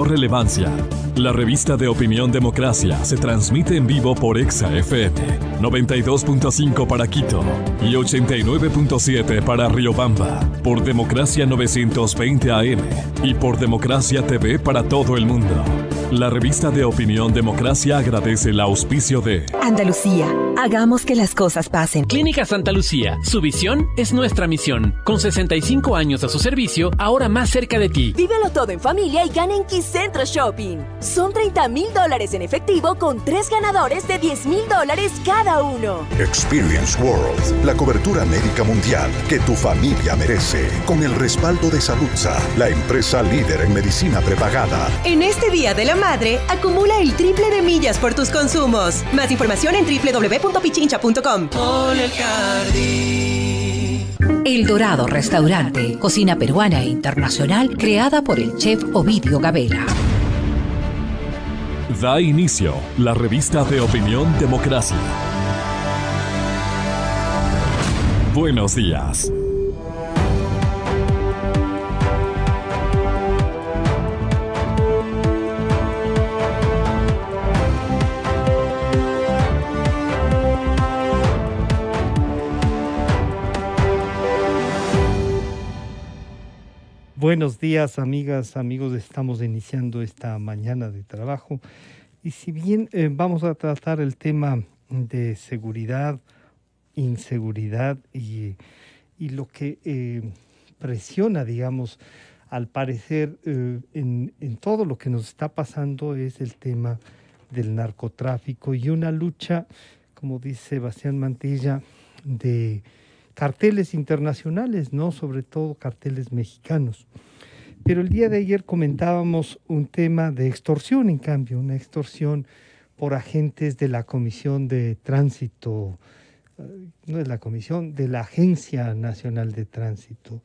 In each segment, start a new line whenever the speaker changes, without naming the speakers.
Relevancia. La revista de opinión Democracia se transmite en vivo por Exa FM 92.5 para Quito y 89.7 para Riobamba, por Democracia 920 AM y por Democracia TV para todo el mundo. La revista de opinión Democracia agradece el auspicio de
Andalucía, hagamos que las cosas pasen.
Clínica Santa Lucía, su visión es nuestra misión. Con 65 años a su servicio, ahora más cerca de ti.
Vívelo todo en familia y gana en Quicentro Shopping. Son $30,000 en efectivo con 3 ganadores de $10,000 cada uno.
Experience World, la cobertura médica mundial que tu familia merece. Con el respaldo de Saludza, la empresa líder en medicina prepagada.
En este Día de la Madre, acumula el triple de millas por tus consumos. Más información en www.pichincha.com.
El Dorado Restaurante, cocina peruana e internacional creada por el chef Ovidio Gavera.
Da inicio la revista de opinión Democracia. Buenos días.
Buenos días, amigas, amigos. Estamos iniciando esta mañana de trabajo y si bien vamos a tratar el tema de seguridad, inseguridad y lo que presiona, digamos, al parecer en todo lo que nos está pasando es el tema del narcotráfico y una lucha, como dice Sebastián Mantilla, de carteles internacionales, ¿no? Sobre todo carteles mexicanos. Pero el día de ayer comentábamos un tema de extorsión, en cambio, una extorsión por agentes de la Comisión de Tránsito, no es la Comisión, de la Agencia Nacional de Tránsito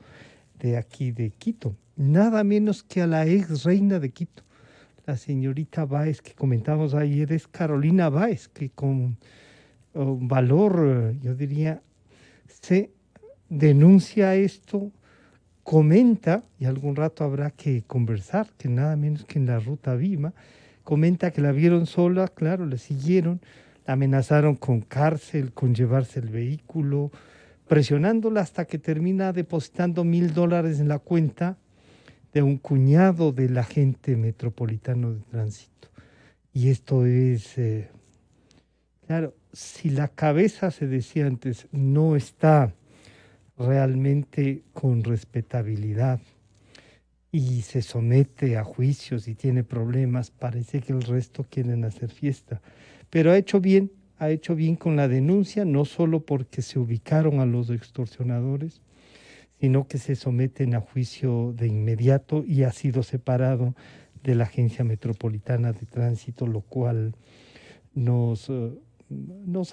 de aquí de Quito. Nada menos que a la ex reina de Quito, la señorita Báez, que comentábamos ayer, es Carolina Báez, que con valor, yo diría, se denuncia esto, comenta, y algún rato habrá que conversar, que nada menos que en la ruta Vima, comenta que la vieron sola, claro, le siguieron, la amenazaron con cárcel, con llevarse el vehículo, presionándola hasta que termina depositando $1,000 en la cuenta de un cuñado del agente metropolitano de tránsito. Y esto es, claro, si la cabeza, se decía antes, no está realmente con respetabilidad y se somete a juicios y tiene problemas, parece que el resto quieren hacer fiesta. Pero ha hecho bien con la denuncia, no solo porque se ubicaron a los extorsionadores, sino que se someten a juicio de inmediato y ha sido separado de la Agencia Metropolitana de Tránsito, lo cual nos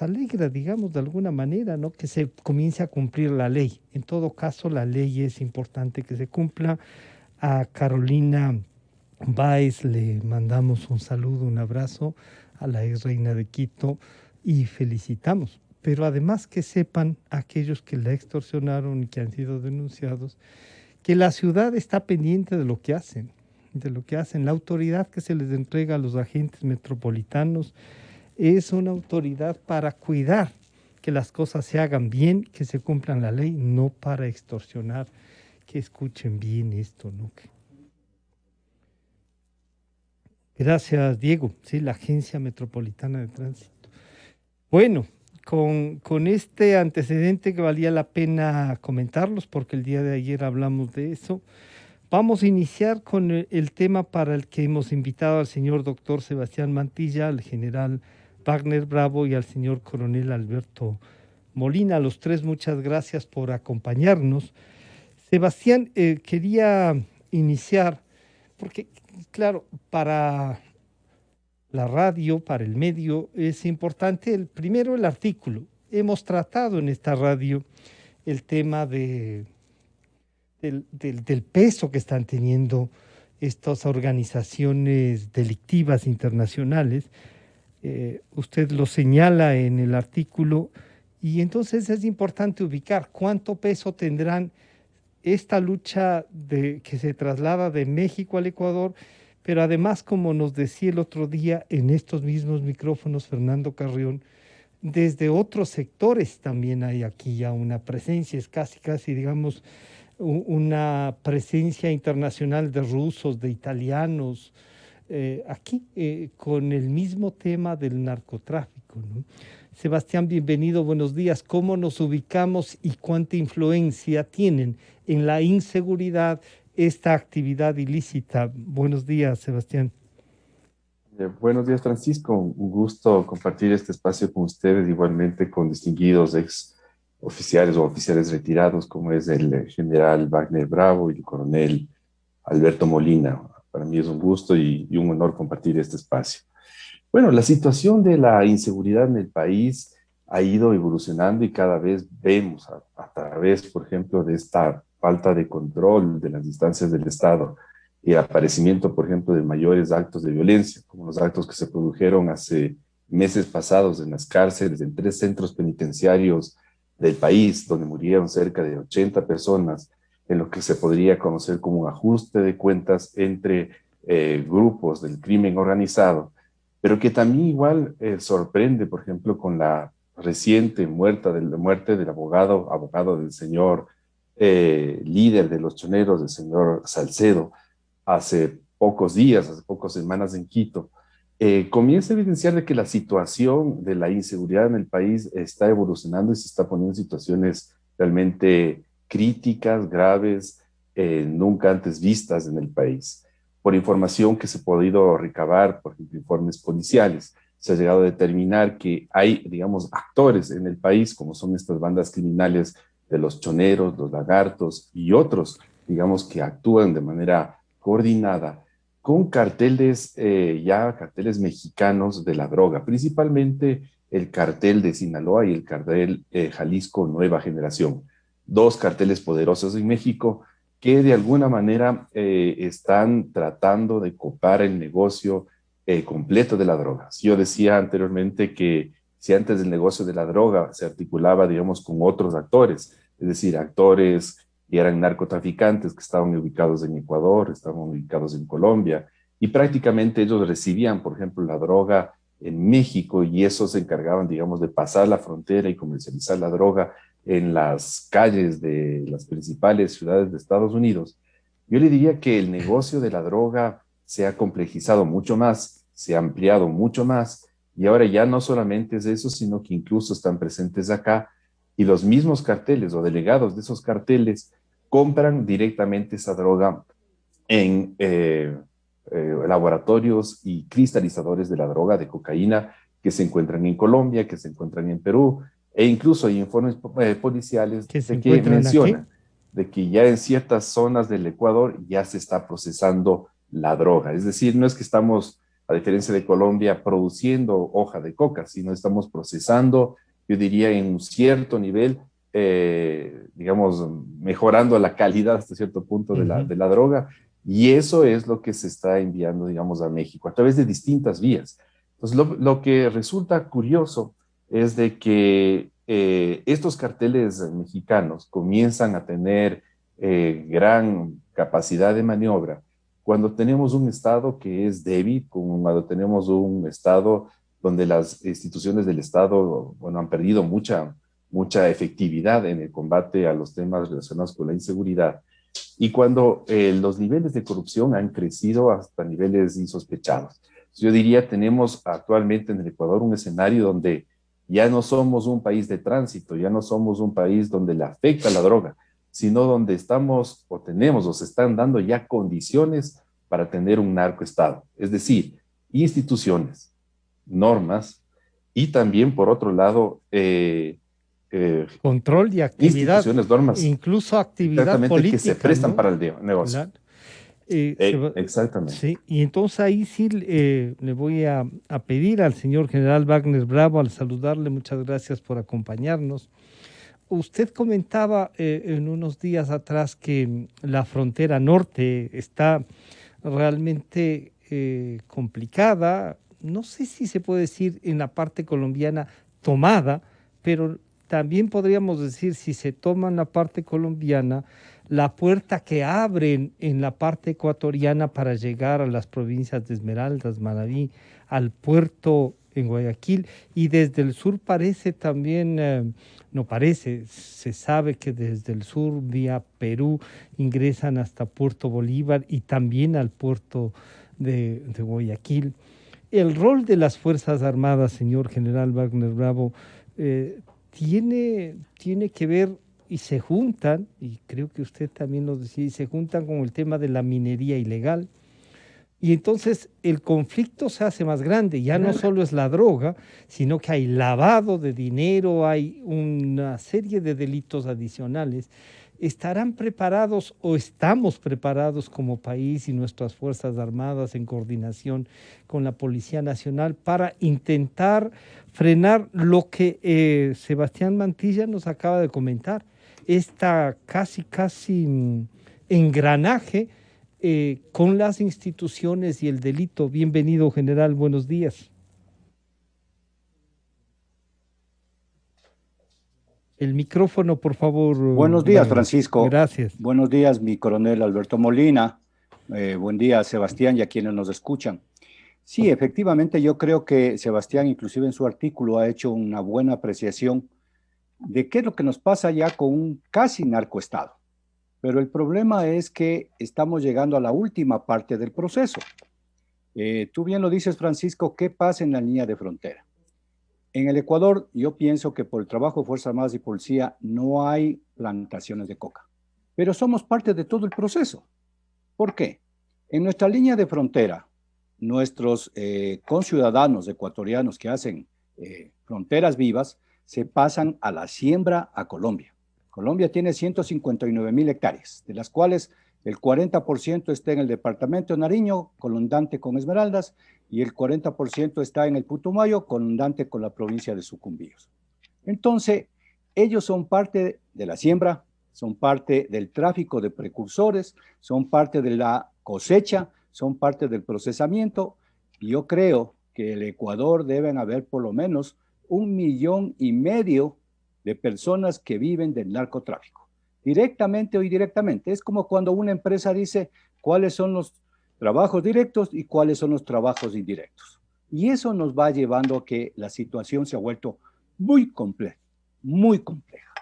alegra, digamos, de alguna manera, ¿no? Que se comience a cumplir la ley. En todo caso, la ley es importante que se cumpla. A Carolina Báez le mandamos un saludo, un abrazo, a la ex reina de Quito, y felicitamos. Pero además que sepan aquellos que la extorsionaron y que han sido denunciados, que la ciudad está pendiente de lo que hacen, La autoridad que se les entrega a los agentes metropolitanos es una autoridad para cuidar que las cosas se hagan bien, que se cumplan la ley, no para extorsionar. Que escuchen bien esto, ¿no? Gracias, Diego. Sí, la Agencia Metropolitana de Tránsito. Bueno, con este antecedente que valía la pena comentarlos, porque el día de ayer hablamos de eso, vamos a iniciar con el tema para el que hemos invitado al señor doctor Sebastián Mantilla, al general Wagner Bravo y al señor coronel Alberto Molina. A los tres, muchas gracias por acompañarnos. Sebastián, quería iniciar, porque claro, para la radio, para el medio, es importante primero el artículo. Hemos tratado en esta radio el tema del peso que están teniendo estas organizaciones delictivas internacionales. Usted lo señala en el artículo, y entonces es importante ubicar cuánto peso tendrán esta lucha que se traslada de México al Ecuador, pero además, como nos decía el otro día en estos mismos micrófonos Fernando Carrión, desde otros sectores también hay aquí ya una presencia, es casi, digamos, una presencia internacional de rusos, de italianos, aquí con el mismo tema del narcotráfico, ¿no? Sebastián, bienvenido, buenos días. ¿Cómo nos ubicamos y cuánta influencia tienen en la inseguridad esta actividad ilícita? Buenos días, Sebastián.
Buenos días, Francisco. Un gusto compartir este espacio con ustedes, igualmente con distinguidos ex oficiales o oficiales retirados, como es el general Wagner Bravo y el coronel Alberto Molina. Para mí es un gusto y un honor compartir este espacio. Bueno, la situación de la inseguridad en el país ha ido evolucionando y cada vez vemos a través, por ejemplo, de esta falta de control de las instancias del Estado y el aparecimiento, por ejemplo, de mayores actos de violencia, como los actos que se produjeron hace meses pasados en las cárceles, en 3 centros penitenciarios del país, donde murieron cerca de 80 personas, en lo que se podría conocer como un ajuste de cuentas entre grupos del crimen organizado, pero que también igual sorprende, por ejemplo, con la reciente muerte del abogado del señor líder de los choneros, del señor Salcedo, hace pocas semanas en Quito. Comienza a evidenciar de que la situación de la inseguridad en el país está evolucionando y se está poniendo en situaciones realmente críticas, graves, nunca antes vistas en el país. Por información que se ha podido recabar, por ejemplo, informes policiales, se ha llegado a determinar que hay, digamos, actores en el país, como son estas bandas criminales de los choneros, los lagartos y otros, digamos, que actúan de manera coordinada con carteles, carteles mexicanos de la droga, principalmente el cartel de Sinaloa y el cartel Jalisco Nueva Generación. 2 carteles poderosos en México que de alguna manera están tratando de copar el negocio completo de la droga. Yo decía anteriormente que si antes del negocio de la droga se articulaba, digamos, con otros actores, es decir, actores que eran narcotraficantes que estaban ubicados en Ecuador, estaban ubicados en Colombia, y prácticamente ellos recibían, por ejemplo, la droga en México y esos se encargaban, digamos, de pasar la frontera y comercializar la droga en las calles de las principales ciudades de Estados Unidos. Yo le diría que el negocio de la droga se ha complejizado mucho más, se ha ampliado mucho más, y ahora ya no solamente es eso, sino que incluso están presentes acá, y los mismos carteles o delegados de esos carteles compran directamente esa droga en laboratorios y cristalizadores de la droga, de cocaína, que se encuentran en Colombia, que se encuentran en Perú, e incluso hay informes policiales que mencionan de que ya en ciertas zonas del Ecuador ya se está procesando la droga. Es decir, no es que estamos, a diferencia de Colombia, produciendo hoja de coca, sino estamos procesando, yo diría, en un cierto nivel, digamos, mejorando la calidad hasta cierto punto de la droga, y eso es lo que se está enviando, digamos, a México, a través de distintas vías. Entonces, lo que resulta curioso es de que estos carteles mexicanos comienzan a tener gran capacidad de maniobra cuando tenemos un Estado que es débil, cuando tenemos un Estado donde las instituciones del Estado, bueno, han perdido mucha efectividad en el combate a los temas relacionados con la inseguridad, y cuando los niveles de corrupción han crecido hasta niveles insospechados. Yo diría, tenemos actualmente en el Ecuador un escenario donde ya no somos un país de tránsito, ya no somos un país donde le afecta la droga, sino donde estamos o tenemos o se están dando ya condiciones para tener un narcoestado. Es decir, instituciones, normas y también, por otro lado,
control y actividad,
instituciones, normas,
incluso actividad política,
que se prestan, ¿no?, para el negocio.
Claro.
Exactamente.
Sí, y entonces ahí sí le voy a pedir al señor general Wagner Bravo, al saludarle, muchas gracias por acompañarnos. Usted comentaba en unos días atrás que la frontera norte está realmente complicada, no sé si se puede decir en la parte colombiana tomada, pero también podríamos decir, si se toma en la parte colombiana, la puerta que abren en la parte ecuatoriana para llegar a las provincias de Esmeraldas, Manabí, al puerto en Guayaquil, y desde el sur parece también, no parece, se sabe que desde el sur vía Perú ingresan hasta Puerto Bolívar y también al puerto de Guayaquil. El rol de las Fuerzas Armadas, señor General Wagner Bravo, tiene que ver, y se juntan, y creo que usted también lo decía, y se juntan con el tema de la minería ilegal. Y entonces el conflicto se hace más grande, ya no solo es la droga, sino que hay lavado de dinero, hay una serie de delitos adicionales. ¿Estarán preparados o estamos preparados como país y nuestras Fuerzas Armadas en coordinación con la Policía Nacional para intentar frenar lo que Sebastián Mantilla nos acaba de comentar? Esta casi engranaje con las instituciones y el delito. Bienvenido, general, buenos días. El micrófono, por favor.
Buenos días, Francisco.
Gracias.
Buenos días, mi coronel Alberto Molina. Buen día, Sebastián, y a quienes nos escuchan. Sí, efectivamente, yo creo que Sebastián, inclusive en su artículo, ha hecho una buena apreciación de qué es lo que nos pasa ya con un casi narcoestado. Pero el problema es que estamos llegando a la última parte del proceso. Tú bien lo dices, Francisco, ¿qué pasa en la línea de frontera? En el Ecuador, yo pienso que por el trabajo de Fuerzas Armadas y Policía no hay plantaciones de coca, pero somos parte de todo el proceso. ¿Por qué? En nuestra línea de frontera, nuestros conciudadanos ecuatorianos que hacen fronteras vivas se pasan a la siembra a Colombia. Colombia tiene 159,000 hectáreas, de las cuales el 40% está en el departamento de Nariño, colindante con Esmeraldas, y el 40% está en el Putumayo, colindante con la provincia de Sucumbíos. Entonces, ellos son parte de la siembra, son parte del tráfico de precursores, son parte de la cosecha, son parte del procesamiento, y yo creo que el Ecuador deben haber por lo menos 1,5 millones de personas que viven del narcotráfico, directamente o indirectamente. Es como cuando una empresa dice cuáles son los trabajos directos y cuáles son los trabajos indirectos. Y eso nos va llevando a que la situación se ha vuelto muy compleja, muy compleja.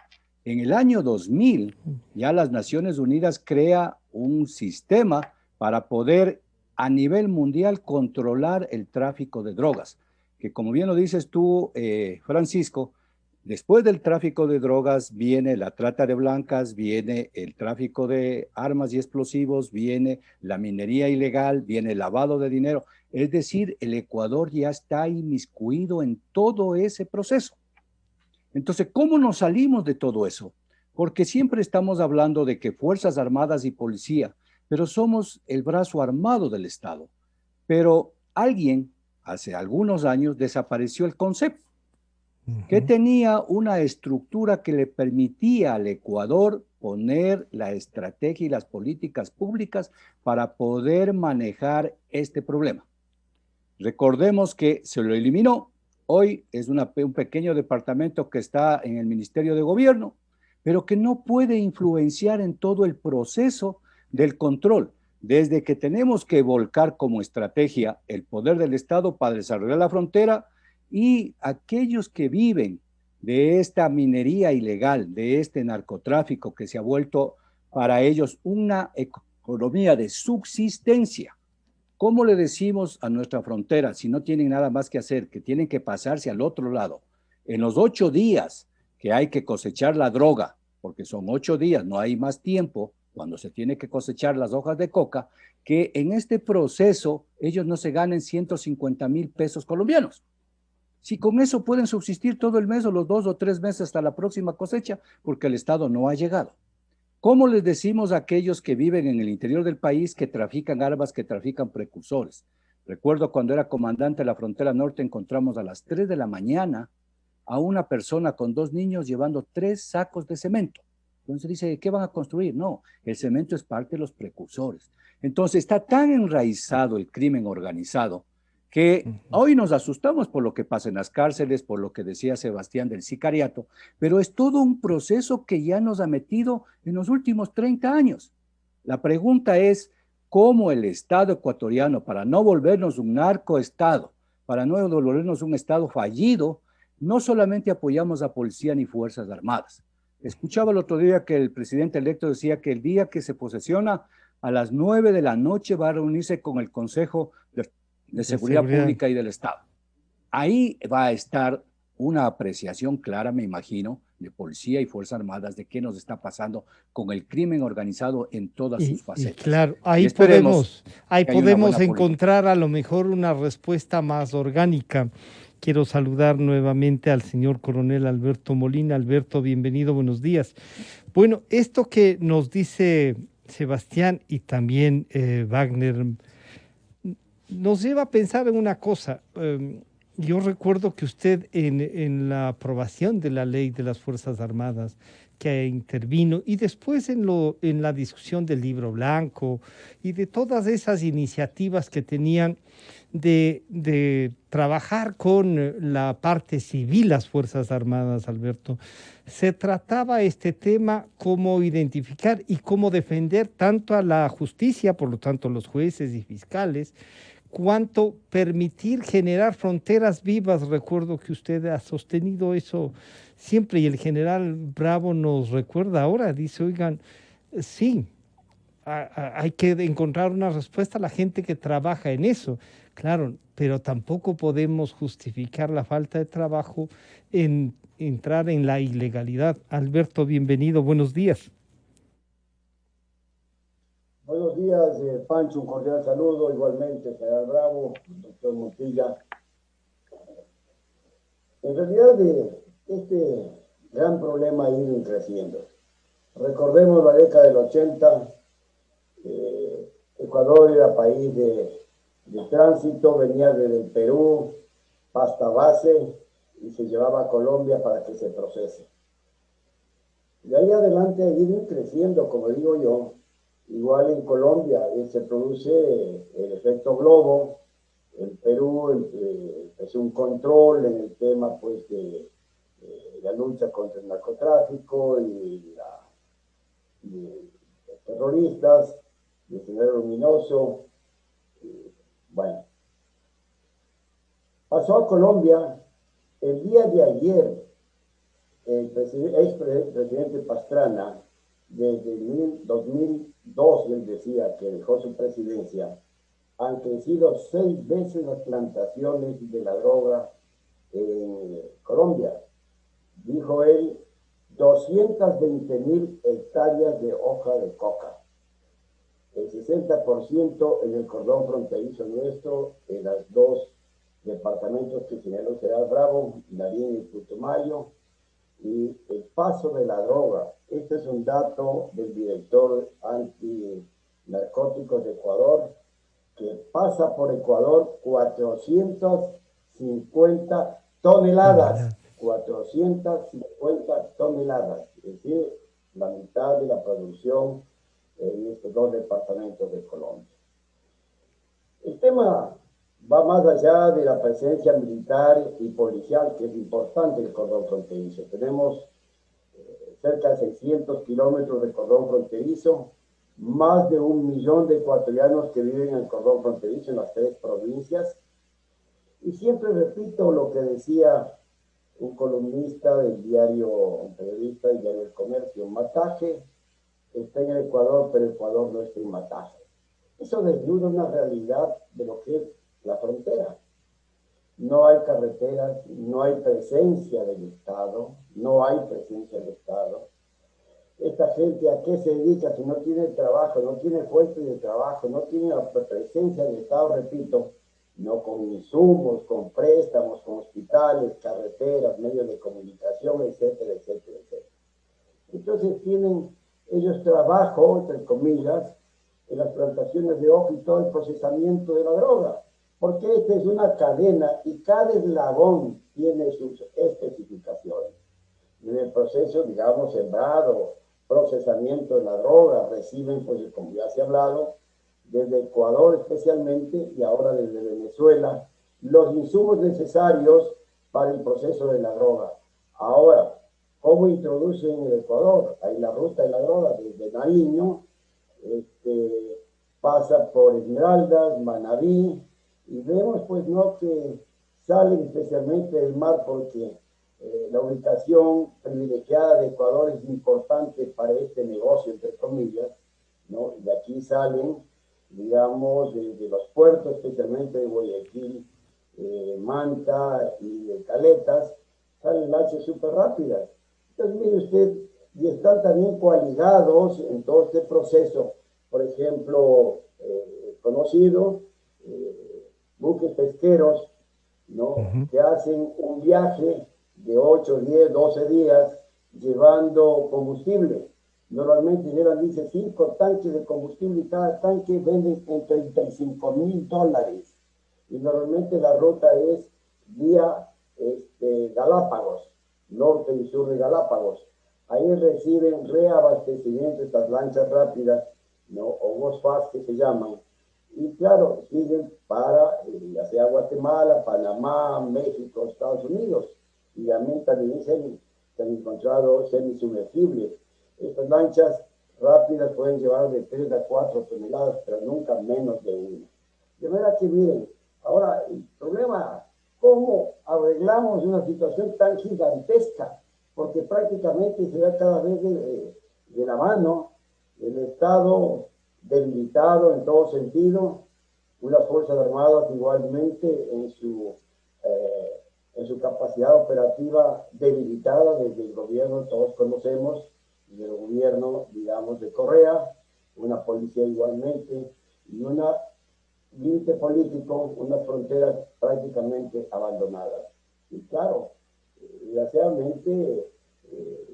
En el año 2000, ya las Naciones Unidas crea un sistema para poder a nivel mundial controlar el tráfico de drogas, que como bien lo dices tú, Francisco, después del tráfico de drogas viene la trata de blancas, viene el tráfico de armas y explosivos, viene la minería ilegal, viene el lavado de dinero. Es decir, el Ecuador ya está inmiscuido en todo ese proceso. Entonces, ¿cómo nos salimos de todo eso? Porque siempre estamos hablando de que Fuerzas Armadas y Policía, pero somos el brazo armado del Estado. Pero alguien, hace algunos años, desapareció el concepto, que tenía una estructura que le permitía al Ecuador poner la estrategia y las políticas públicas para poder manejar este problema. Recordemos que se lo eliminó. Hoy es un pequeño departamento que está en el Ministerio de Gobierno, pero que no puede influenciar en todo el proceso del control, desde que tenemos que volcar como estrategia el poder del Estado para desarrollar la frontera, y aquellos que viven de esta minería ilegal, de este narcotráfico que se ha vuelto para ellos una economía de subsistencia. ¿Cómo le decimos a nuestra frontera, si no tienen nada más que hacer, que tienen que pasarse al otro lado? En los 8 días que hay que cosechar la droga, porque son 8 días, no hay más tiempo, cuando se tiene que cosechar las hojas de coca, que en este proceso ellos no se ganen 150,000 pesos colombianos. Si con eso pueden subsistir todo el mes o los 2 o 3 meses hasta la próxima cosecha, porque el Estado no ha llegado. ¿Cómo les decimos a aquellos que viven en el interior del país que trafican armas, que trafican precursores? Recuerdo cuando era comandante de la frontera norte, encontramos a las 3 de la mañana a una persona con 2 niños llevando 3 sacos de cemento. Entonces dice, ¿qué van a construir? No, el cemento es parte de los precursores. Entonces está tan enraizado el crimen organizado que hoy nos asustamos por lo que pasa en las cárceles, por lo que decía Sebastián del sicariato, pero es todo un proceso que ya nos ha metido en los últimos 30 años. La pregunta es, ¿cómo el Estado ecuatoriano, para no volvernos un narcoestado, para no volvernos un Estado fallido, no solamente apoyamos a policía ni Fuerzas Armadas? Escuchaba el otro día que el presidente electo decía que el día que se posesiona, a las 9 de la noche va a reunirse con el Consejo de Seguridad Pública y del Estado. Ahí va a estar una apreciación clara, me imagino, de policía y Fuerzas Armadas de qué nos está pasando con el crimen organizado en todas sus facetas.
Y claro, ahí podemos encontrar a lo mejor una respuesta más orgánica. Quiero saludar nuevamente al señor coronel Alberto Molina. Alberto, bienvenido, buenos días. Bueno, esto que nos dice Sebastián y también Wagner nos lleva a pensar en una cosa. Yo recuerdo que usted en la aprobación de la ley de las Fuerzas Armadas que intervino y después en la discusión del libro blanco y de todas esas iniciativas que tenían de trabajar con la parte civil las Fuerzas Armadas, Alberto, se trataba este tema cómo identificar y cómo defender tanto a la justicia, por lo tanto los jueces y fiscales, cuanto permitir generar fronteras vivas. Recuerdo que usted ha sostenido eso siempre y el general Bravo nos recuerda ahora, dice, oigan, sí, hay que encontrar una respuesta a la gente que trabaja en eso, claro, pero tampoco podemos justificar la falta de trabajo en entrar en la ilegalidad. Alberto, bienvenido, buenos días.
Buenos días, Pancho, un cordial saludo, igualmente, general Bravo, doctor Montilla. En realidad, este gran problema ha ido creciendo. Recordemos la década del 80, Ecuador era país de tránsito, venía desde el Perú, pasta base, y se llevaba a Colombia para que se procese. De ahí adelante ha ido creciendo, como digo yo. Igual en Colombia se produce el efecto globo, en Perú es un control en el tema pues, de la lucha contra el narcotráfico y los terroristas, el Sendero Luminoso. Bueno, pasó a Colombia el día de ayer, el expresidente Pastrana, desde 2002, él decía que dejó su presidencia, han crecido 6 veces las plantaciones de la droga en Colombia. Dijo él, 220,000 hectáreas de hoja de coca. El 60% en el cordón fronterizo nuestro, en los 2 departamentos que señaló General Bravo, Nariño y Putumayo, y el paso de la droga. Este es un dato del director antinarcóticos de Ecuador, que pasa por Ecuador 450 toneladas. 450 toneladas, es decir, la mitad de la producción en estos 2 departamentos de Colombia. El tema va más allá de la presencia militar y policial, que es importante el cordón fronterizo. Tenemos cerca de 600 kilómetros de cordón fronterizo, más de 1 millón de ecuatorianos que viven en el cordón fronterizo en las 3 provincias. Y siempre repito lo que decía un columnista del diario, un periodista del diario El Comercio: Mataje está en el Ecuador, pero Ecuador no está en Mataje. Eso desnuda una realidad de lo que es la frontera. No hay carreteras, no hay presencia del Estado, no hay presencia del Estado. Esta gente, ¿a qué se dedica si no tiene trabajo, no tiene fuente de trabajo, no tiene la presencia del Estado, repito, no con insumos, con préstamos, con hospitales, carreteras, medios de comunicación, etcétera, etcétera, etcétera? Entonces tienen ellos trabajo, entre comillas, en las plantaciones de hoja y todo el procesamiento de la droga, porque esta es una cadena y cada eslabón tiene sus especificaciones. En el proceso, digamos, sembrado, procesamiento de la droga, reciben, pues, como ya se ha hablado, desde Ecuador especialmente y ahora desde Venezuela, los insumos necesarios para el proceso de la droga. Ahora, ¿cómo introducen en el Ecuador? Hay la ruta de la droga desde Nariño, pasa por Esmeraldas, Manabí, y vemos pues no que salen especialmente del mar porque la ubicación privilegiada de Ecuador es importante para este negocio, entre comillas, ¿no? De aquí salen, digamos, de los puertos, especialmente de Guayaquil, Manta y de Caletas, salen lanchas súper rápidas. Entonces, mire usted, y están también coaligados en todo este proceso, por ejemplo, conocido, buques pesqueros, ¿no? Que hacen un viaje de 8, 10, 12 días llevando combustible. Normalmente llevan, dice, 5 tanques de combustible y cada tanque vende en $35,000. Y normalmente la ruta es vía Galápagos, norte y sur de Galápagos. Ahí reciben reabastecimiento estas lanchas rápidas, ¿no? O GOSFAS que se llaman. Y claro, siguen para ya sea Guatemala, Panamá, México, Estados Unidos. Y también se han encontrado semisumergibles. Estas lanchas rápidas pueden llevar de 3 a 4 toneladas, pero nunca menos de 1. De manera que miren, ahora el problema, ¿cómo arreglamos una situación tan gigantesca? Porque prácticamente se da cada vez de la mano el Estado debilitado en todo sentido, unas Fuerzas Armadas igualmente en su capacidad operativa debilitada desde el gobierno, todos conocemos, del gobierno, digamos, de Correa, una policía igualmente, y un límite político, unas fronteras prácticamente abandonadas. Y claro, desgraciadamente,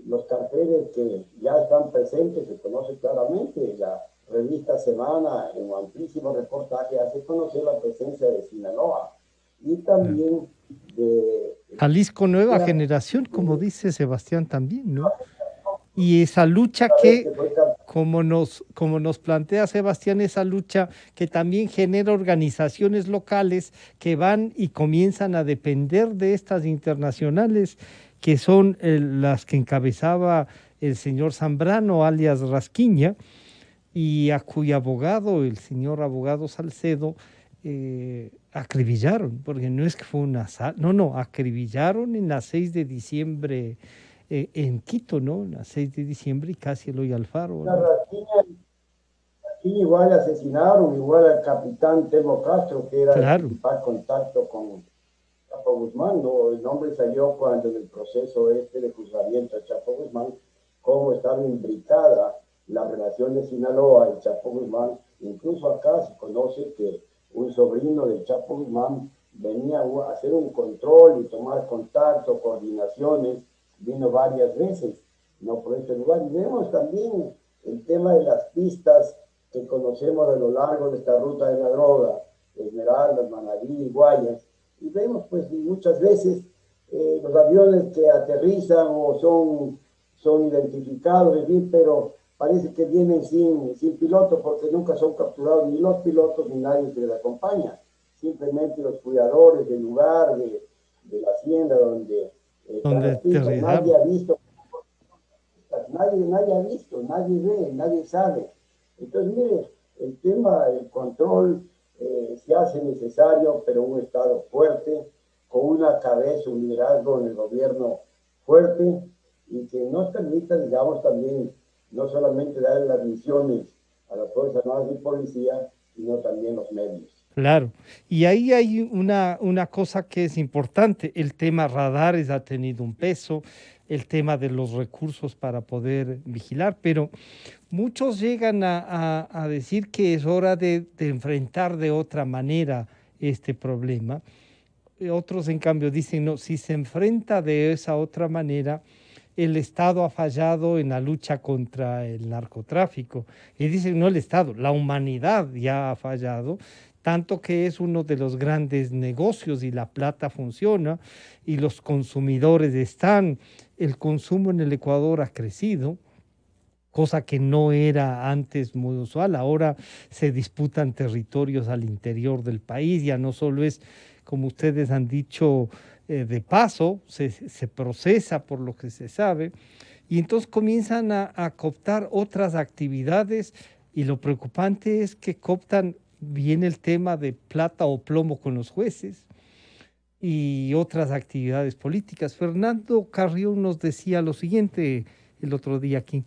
los carteles que ya están presentes se conocen claramente. La revista Semana, en un amplísimo reportaje, hace conocer la presencia de Sinaloa y también de
Jalisco Nueva Generación, como dice Sebastián también, ¿no? Y esa lucha que, como nos plantea Sebastián, esa lucha que también genera organizaciones locales que van y comienzan a depender de estas internacionales, que son las que encabezaba el señor Zambrano, alias Rasquiña, y a cuyo abogado, el señor abogado Salcedo, acribillaron, porque no es que fue un asalto, no, acribillaron en la 6 de diciembre en Quito, ¿no? En la 6 de diciembre y casi Eloy Alfaro, ¿no?
Aquí igual asesinaron, igual al capitán Telmo Castro, que era el principal contacto con Chapo Guzmán, ¿no? El nombre salió cuando en el proceso de juzgamiento de Chapo Guzmán, cómo estaba imbricada la relación de Sinaloa y Chapo Guzmán. Incluso acá se conoce que un sobrino del Chapo Guzmán venía a hacer un control y tomar contacto, coordinaciones, vino varias veces, ¿no? Por este lugar. Y vemos también el tema de las pistas que conocemos a lo largo de esta ruta de la droga, Esmeraldas, Manabí, Guayas, y vemos pues muchas veces los aviones que aterrizan o son identificados, pero parece que vienen sin piloto, porque nunca son capturados ni los pilotos ni nadie que les acompaña, simplemente los cuidadores del lugar, de la hacienda donde nadie ha visto, nadie ve, nadie sabe. Entonces, mire, el tema del control se hace necesario, pero un Estado fuerte, con una cabeza, un liderazgo en el gobierno fuerte, y que nos permita, digamos, también, no solamente dar las misiones a las Fuerzas Armadas y Policía, sino también los medios.
Claro, y ahí hay una cosa que es importante, el tema radares ha tenido un peso, el tema de los recursos para poder vigilar, pero muchos llegan a decir que es hora de enfrentar de otra manera este problema. Otros, en cambio, dicen, no, si se enfrenta de esa otra manera, el Estado ha fallado en la lucha contra el narcotráfico. Y dicen, no el Estado, la humanidad ya ha fallado, tanto que es uno de los grandes negocios y la plata funciona y los consumidores están. El consumo en el Ecuador ha crecido cosa que no era antes muy usual. Ahora se disputan territorios al interior del país, ya no solo es, como ustedes han dicho, de paso, se procesa por lo que se sabe, y entonces comienzan a cooptar otras actividades, y lo preocupante es que cooptan bien el tema de plata o plomo con los jueces y otras actividades políticas. Fernando Carrión nos decía lo siguiente el otro día aquí.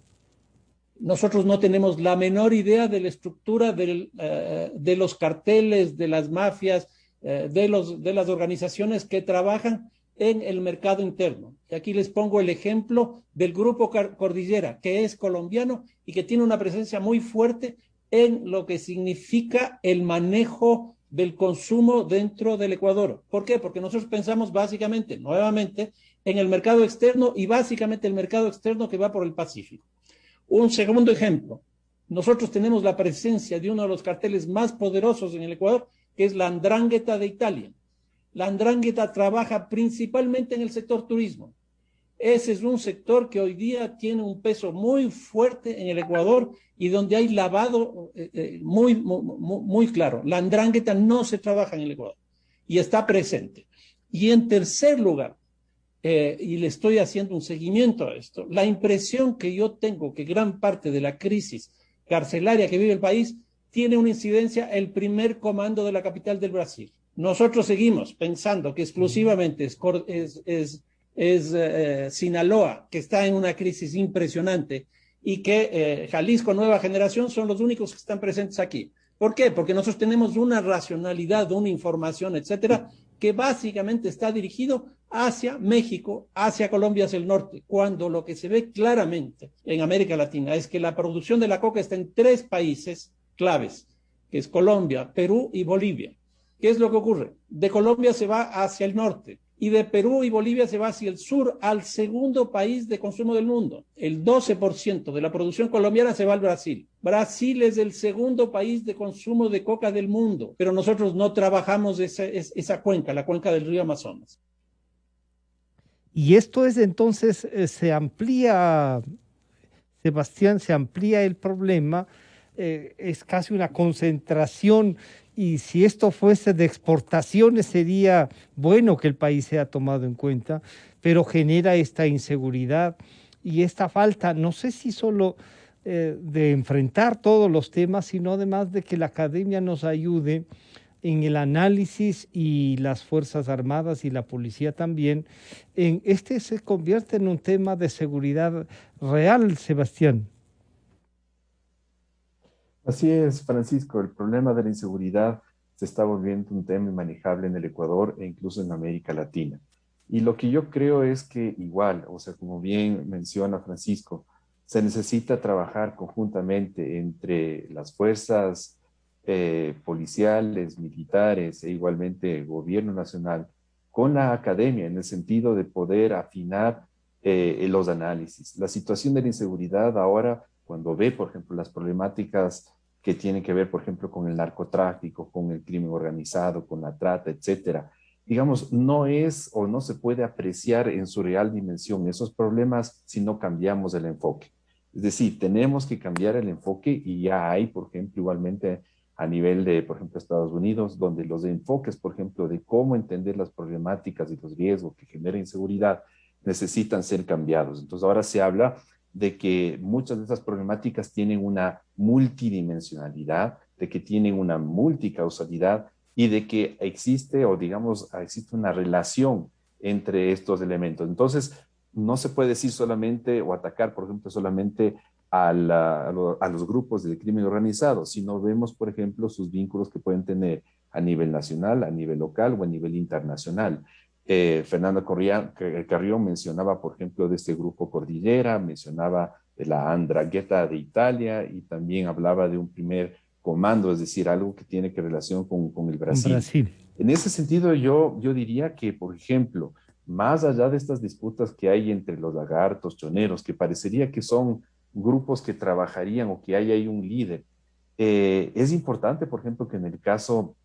Nosotros no tenemos la menor idea de la estructura de los carteles, de las mafias, de las organizaciones que trabajan en el mercado interno. Y aquí les pongo el ejemplo del Grupo Cordillera, que es colombiano y que tiene una presencia muy fuerte en lo que significa el manejo del consumo dentro del Ecuador. ¿Por qué? Porque nosotros pensamos básicamente, nuevamente, en el mercado externo y básicamente el mercado externo que va por el Pacífico. Un segundo ejemplo, nosotros tenemos la presencia de uno de los carteles más poderosos en el Ecuador, que es la 'Ndrangheta de Italia. La 'Ndrangheta trabaja principalmente en el sector turismo. Ese es un sector que hoy día tiene un peso muy fuerte en el Ecuador y donde hay lavado muy claro. La 'Ndrangheta no se trabaja en el Ecuador y está presente. Y en tercer lugar, y le estoy haciendo un seguimiento a esto, la impresión que yo tengo que gran parte de la crisis carcelaria que vive el país tiene una incidencia el primer comando de la capital del Brasil. Nosotros seguimos pensando que exclusivamente es Sinaloa, que está en una crisis impresionante, y que Jalisco Nueva Generación son los únicos que están presentes aquí. ¿Por qué? Porque nosotros tenemos una racionalidad, una información, etcétera, que básicamente está dirigido hacia México, hacia Colombia, hacia el norte, cuando lo que se ve claramente en América Latina es que la producción de la coca está en 3 países claves, que es Colombia, Perú y Bolivia. ¿Qué es lo que ocurre? De Colombia se va hacia el norte y de Perú y Bolivia se va hacia el sur, al segundo país de consumo del mundo. El 12% de la producción colombiana se va al Brasil. Brasil es el segundo país de consumo de coca del mundo, pero nosotros no trabajamos esa cuenca, la cuenca del río Amazonas.
Y esto es entonces, se amplía, Sebastián, se amplía el problema, es casi una concentración. Y si esto fuese de exportaciones, sería bueno que el país sea tomado en cuenta, pero genera esta inseguridad y esta falta, no sé si solo de enfrentar todos los temas, sino además de que la academia nos ayude en el análisis, y las Fuerzas Armadas y la policía también. Este se convierte en un tema de seguridad real, Sebastián.
Así es, Francisco, el problema de la inseguridad se está volviendo un tema inmanejable en el Ecuador e incluso en América Latina. Y lo que yo creo es que igual, o sea, como bien menciona Francisco, se necesita trabajar conjuntamente entre las fuerzas policiales, militares e igualmente gobierno nacional con la academia en el sentido de poder afinar los análisis. La situación de la inseguridad ahora, cuando ve, por ejemplo, las problemáticas que tienen que ver, por ejemplo, con el narcotráfico, con el crimen organizado, con la trata, etcétera, digamos, no es o no se puede apreciar en su real dimensión esos problemas si no cambiamos el enfoque. Es decir, tenemos que cambiar el enfoque y ya hay, por ejemplo, igualmente a nivel de, por ejemplo, Estados Unidos, donde los enfoques, por ejemplo, de cómo entender las problemáticas y los riesgos que genera inseguridad necesitan ser cambiados. Entonces ahora se habla de que muchas de estas problemáticas tienen una multidimensionalidad, de que tienen una multicausalidad y de que existe, o digamos, existe una relación entre estos elementos. Entonces, no se puede decir solamente o atacar, por ejemplo, solamente a los grupos del crimen organizado, sino vemos, por ejemplo, sus vínculos que pueden tener a nivel nacional, a nivel local o a nivel internacional. Fernando Carrión mencionaba, por ejemplo, de este grupo Cordillera, mencionaba de la 'Ndrangheta de Italia y también hablaba de un primer comando, es decir, algo que tiene que relación con el Brasil. En ese sentido, yo diría que, por ejemplo, más allá de estas disputas que hay entre los lagartos, choneros, que parecería que son grupos que trabajarían o que hay ahí un líder, es importante, por ejemplo, que en el caso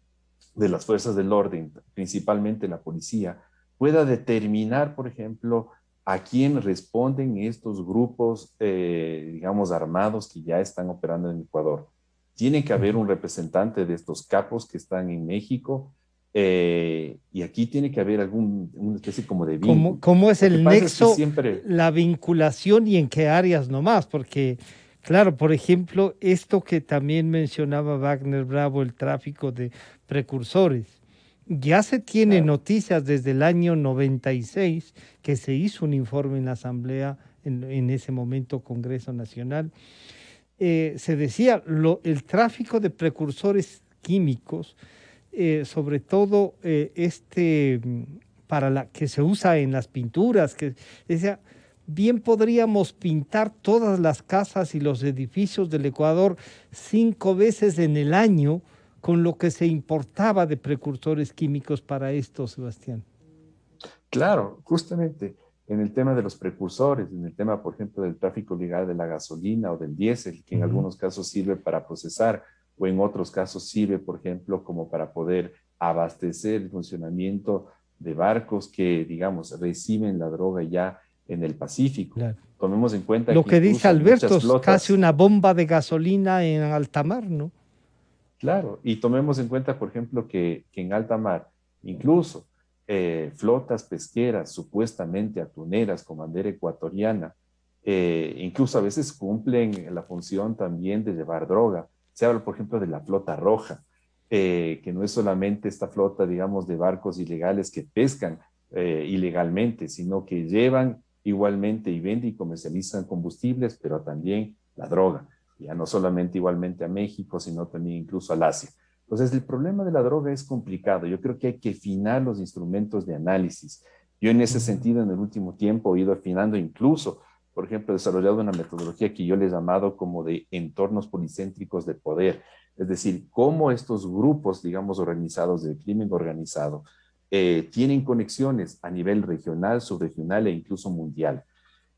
de las fuerzas del orden, principalmente la policía, pueda determinar, por ejemplo, a quién responden estos grupos, digamos, armados que ya están operando en Ecuador. Tiene que haber un representante de estos capos que están en México, y aquí tiene que haber una especie como de vínculo.
¿Cómo es el nexo,
siempre...
la vinculación y en qué áreas nomás? Porque, claro, por ejemplo, esto que también mencionaba Wagner Bravo, el tráfico de precursores, ya se tiene noticias desde el año 96 que se hizo un informe en la Asamblea, en ese momento Congreso Nacional. Se decía, el tráfico de precursores químicos, sobre todo para que se usa en las pinturas, que decía, bien podríamos pintar todas las casas y los edificios del Ecuador 5 veces en el año con lo que se importaba de precursores químicos para esto, Sebastián.
Claro, justamente en el tema de los precursores, en el tema, por ejemplo, del tráfico legal de la gasolina o del diésel, que en algunos casos sirve para procesar, o en otros casos sirve, por ejemplo, como para poder abastecer el funcionamiento de barcos que, digamos, reciben la droga ya en el Pacífico. Claro. Tomemos en cuenta
lo que dice Alberto, es casi una bomba de gasolina en alta mar, ¿no?
Claro, y tomemos en cuenta, por ejemplo, que en alta mar, incluso flotas pesqueras supuestamente atuneras con bandera ecuatoriana, incluso a veces cumplen la función también de llevar droga. Se habla, por ejemplo, de la flota roja, que no es solamente esta flota, digamos, de barcos ilegales que pescan ilegalmente, sino que llevan igualmente y venden y comercializan combustibles, pero también la droga. Ya no solamente igualmente a México, sino también incluso al Asia. Entonces, el problema de la droga es complicado. Yo creo que hay que afinar los instrumentos de análisis. Yo en ese sentido, en el último tiempo, he ido afinando incluso, por ejemplo, he desarrollado una metodología que yo le he llamado como de entornos policéntricos de poder. Es decir, cómo estos grupos, digamos, organizados del crimen organizado, tienen conexiones a nivel regional, subregional e incluso mundial.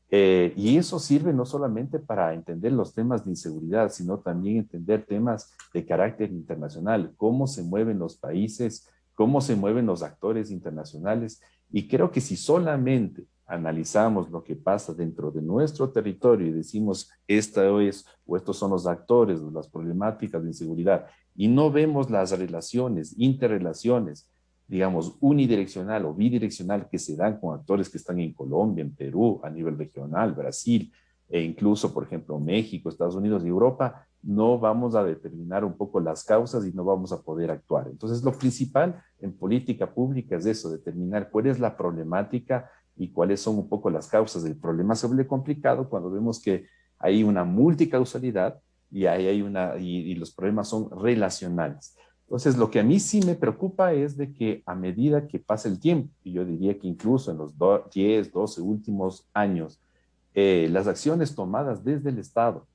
Y eso sirve no solamente para entender los temas de inseguridad, sino también entender temas de carácter internacional, cómo se mueven los países, cómo se mueven los actores internacionales. Y creo que si solamente analizamos lo que pasa dentro de nuestro territorio y decimos esta es o estos son los actores o las problemáticas de inseguridad y no vemos las relaciones, interrelaciones, digamos, unidireccional o bidireccional que se dan con actores que están en Colombia, en Perú, a nivel regional, Brasil, e incluso, por ejemplo, México, Estados Unidos y Europa, no vamos a determinar un poco las causas y no vamos a poder actuar. Entonces, lo principal en política pública es eso, determinar cuál es la problemática y cuáles son un poco las causas. El problema se vuelve complicado cuando vemos que hay una multicausalidad y los problemas son relacionales. Entonces, lo que a mí sí me preocupa es de que a medida que pasa el tiempo, y yo diría que incluso en los 10, 12 últimos años, las acciones tomadas desde el Estado,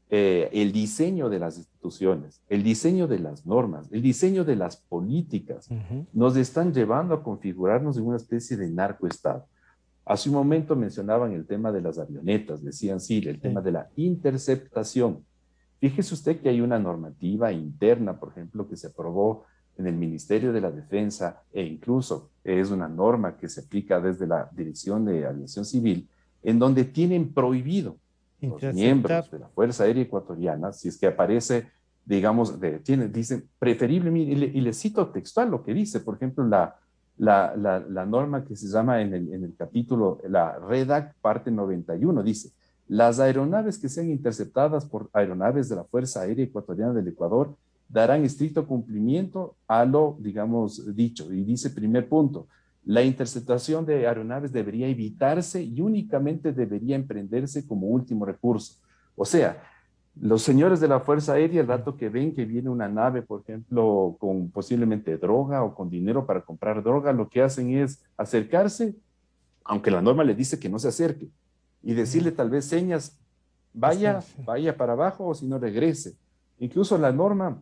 el diseño de las instituciones, el diseño de las normas, el diseño de las políticas, nos están llevando a configurarnos en una especie de narcoestado. Hace un momento mencionaban el tema de las avionetas, decían sí, el tema de la interceptación. Fíjese usted que hay una normativa interna, por ejemplo, que se aprobó en el Ministerio de la Defensa e incluso es una norma que se aplica desde la Dirección de Aviación Civil, en donde tienen prohibido los miembros de la Fuerza Aérea Ecuatoriana, si es que aparece, digamos, dicen preferible, y le cito textual lo que dice, por ejemplo, la norma que se llama en el capítulo, la REDAC parte 91, dice: las aeronaves que sean interceptadas por aeronaves de la Fuerza Aérea Ecuatoriana del Ecuador darán estricto cumplimiento a lo, digamos, dicho. Y dice, primer punto, la interceptación de aeronaves debería evitarse y únicamente debería emprenderse como último recurso. O sea, los señores de la Fuerza Aérea, el rato que ven que viene una nave, por ejemplo, con posiblemente droga o con dinero para comprar droga, lo que hacen es acercarse, aunque la norma le dice que no se acerque, y decirle tal vez señas, vaya para abajo o si no regrese. Incluso la norma